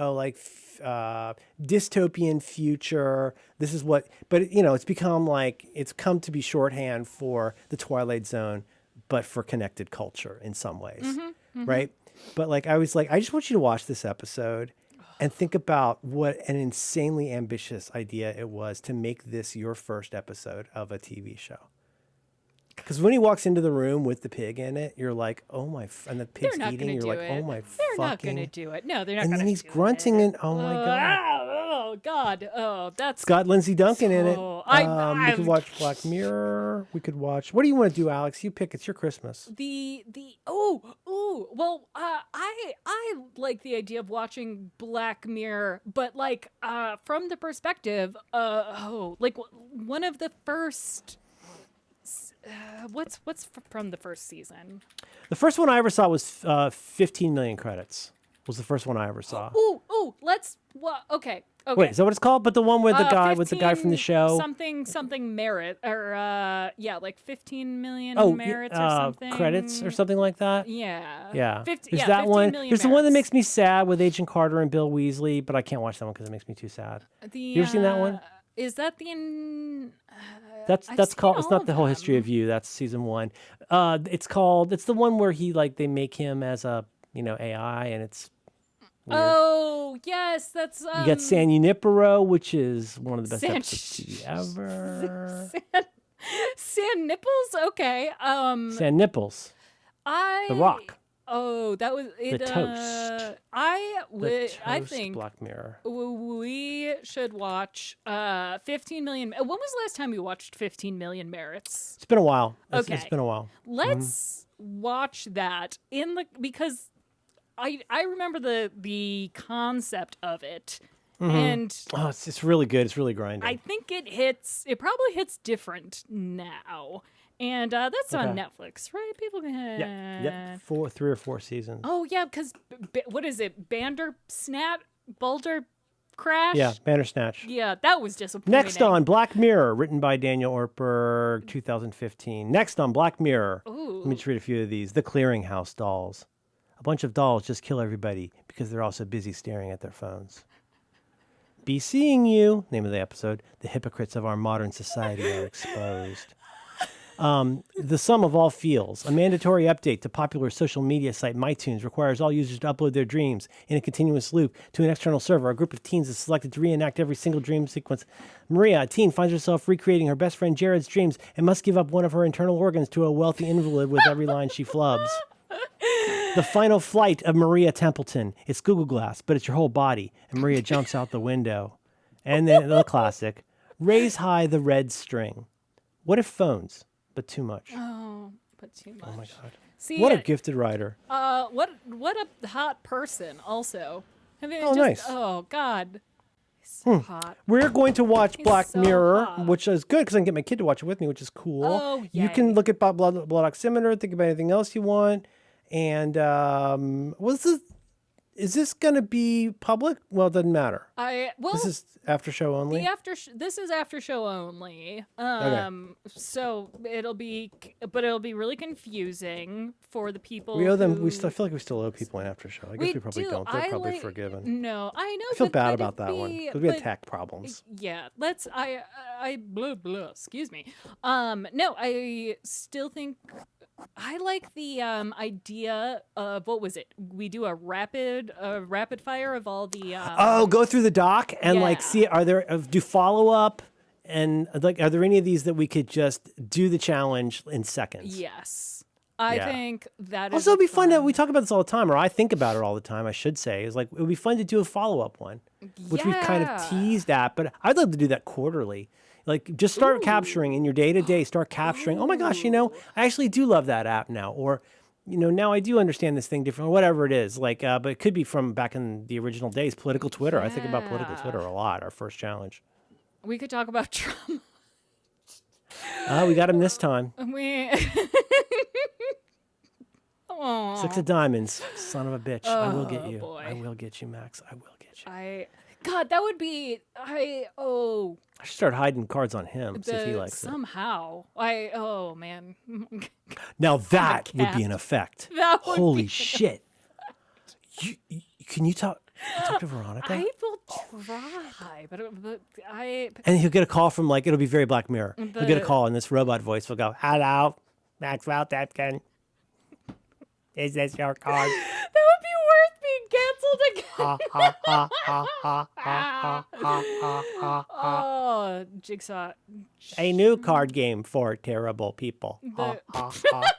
dystopian future. This is what, but it's become like, it's come to be shorthand for the Twilight Zone, but for connected culture in some ways, right? But like, I was like, I just want you to watch this episode and think about what an insanely ambitious idea it was to make this your first episode of a TV show. Because when he walks into the room with the pig in it, you're like, oh my, and the pig's eating, you're like, oh my fucking. They're not going to do it. No, they're not going to do it. And then he's grunting and, oh my God. Oh God. Oh, that's. It's got Lindsay Duncan in it. We could watch Black Mirror. We could watch, what do you want to do, Alex? You pick, it's your Christmas. Well, I like the idea of watching Black Mirror, but like, from the perspective, like one of the first. What's from the first season? The first one I ever saw was 15 million credits. Was the first one I ever saw. Okay. Wait, is that what it's called? But the one with the guy from the show. Something merit or like 15 million merits or something. Credits or something like that. Yeah. There's that one. There's the one that makes me sad with Agent Carter and Bill Weasley, but I can't watch that one because it makes me too sad. You ever seen that one? Is that that's called. It's not The Whole History of You. That's season 1. It's the one where they make him as a AI, and it's weird. Oh yes, that's You got San Junipero, which is one of the best San- episodes of TV ever. San Nipples. Okay. San Nipples, The Rock, Oh, that was it. The Toast. I I think Black Mirror. we should watch 15 million. When was the last time we watched 15 million merits? It's been a while. It's Okay. been a while. Let's watch that because I remember the concept of it, and Oh, it's really good. It's really grinding. I think it probably hits different now, and that's on Okay. Netflix, right? People can. Yep. 3 or 4 seasons. Oh yeah, because what is it? Boulder Crash. Yeah, Bandersnatch. Yeah, that was disappointing. Next on Black Mirror, written by Daniel Orper, 2015. Next on Black Mirror. Ooh. Let me just read a few of these. The Clearinghouse Dolls. A bunch of dolls just kill everybody because they're all so busy staring at their phones. Be Seeing You, name of the episode. The hypocrites of our modern society are exposed. The Sum of All Feels, a mandatory update to popular social media site MyTunes, requires all users to upload their dreams in a continuous loop to an external server. A group of teens is selected to reenact every single dream sequence. Maria, a teen, finds herself recreating her best friend Jared's dreams and must give up one of her internal organs to a wealthy invalid with every line she flubs. The Final Flight of Maria Templeton. It's Google Glass, but it's your whole body, and Maria jumps out the window. And then the classic, Raise High the Red String. What if phones, but too much? Oh, but too much. Oh my God. See, What a gifted writer. what a hot person. Also, I mean, Oh, nice. Oh God, he's so hot. We're going to watch Black so Mirror, hot. which is good because I can get my kid to watch it with me, which is cool. Oh, You yay. can look at blood oximeter, think about anything else you want. And is this going to be public? Well, it doesn't matter. This is after show only. This is after show only. So it'll be really confusing for the people. We owe them. who- We still I feel like we still owe people an after show. I guess we probably do. don't. They're I probably like- forgiven. No, I know. I feel but bad it'd about that one be- because we had but- tech problems. Yeah, blah blah. Excuse me. No, I still think I like the idea of what was it? We do a rapid fire of all the. Oh, go through the doc and like Yeah. see are there do follow up and like are there any of these that we could just do the challenge in seconds? Yes, I Yeah. think that is. Also, it'd be fun to, we talk about this all the time, or I think about it all the time, I should say, is like, it would be fun to do a follow-up one, which we've kind of Yeah. teased at, but I'd love to do that quarterly. Like, just start capturing in your day-to-day, start capturing, oh my gosh, I actually do love that app now, or, now I do understand this thing different, or whatever it is, like, but it could be from back in the original days, political Twitter. I think about political Twitter a lot, our first challenge. We could talk about Trump. We got him this time. We. Aw. 6 of diamonds, son of a bitch. I will get you. boy. I will get you, Max. I will get you. God, that would be. I should start hiding cards on him, see if he likes it. somehow. Oh man. Now that would be cat. an effect. That would Holy be shit. Can you talk to Veronica? I will try, but And he'll get a call from it'll be very Black Mirror. He'll get a The- call and this robot voice will go, hello, Maxwell Tepkin. Is this your card? that would be worth being canceled again. Ha, ha, ha, ha, ha, ha, ha, ha, ha. Oh, Jigsaw. A new card game for terrible people. Ha, The- ha, ha.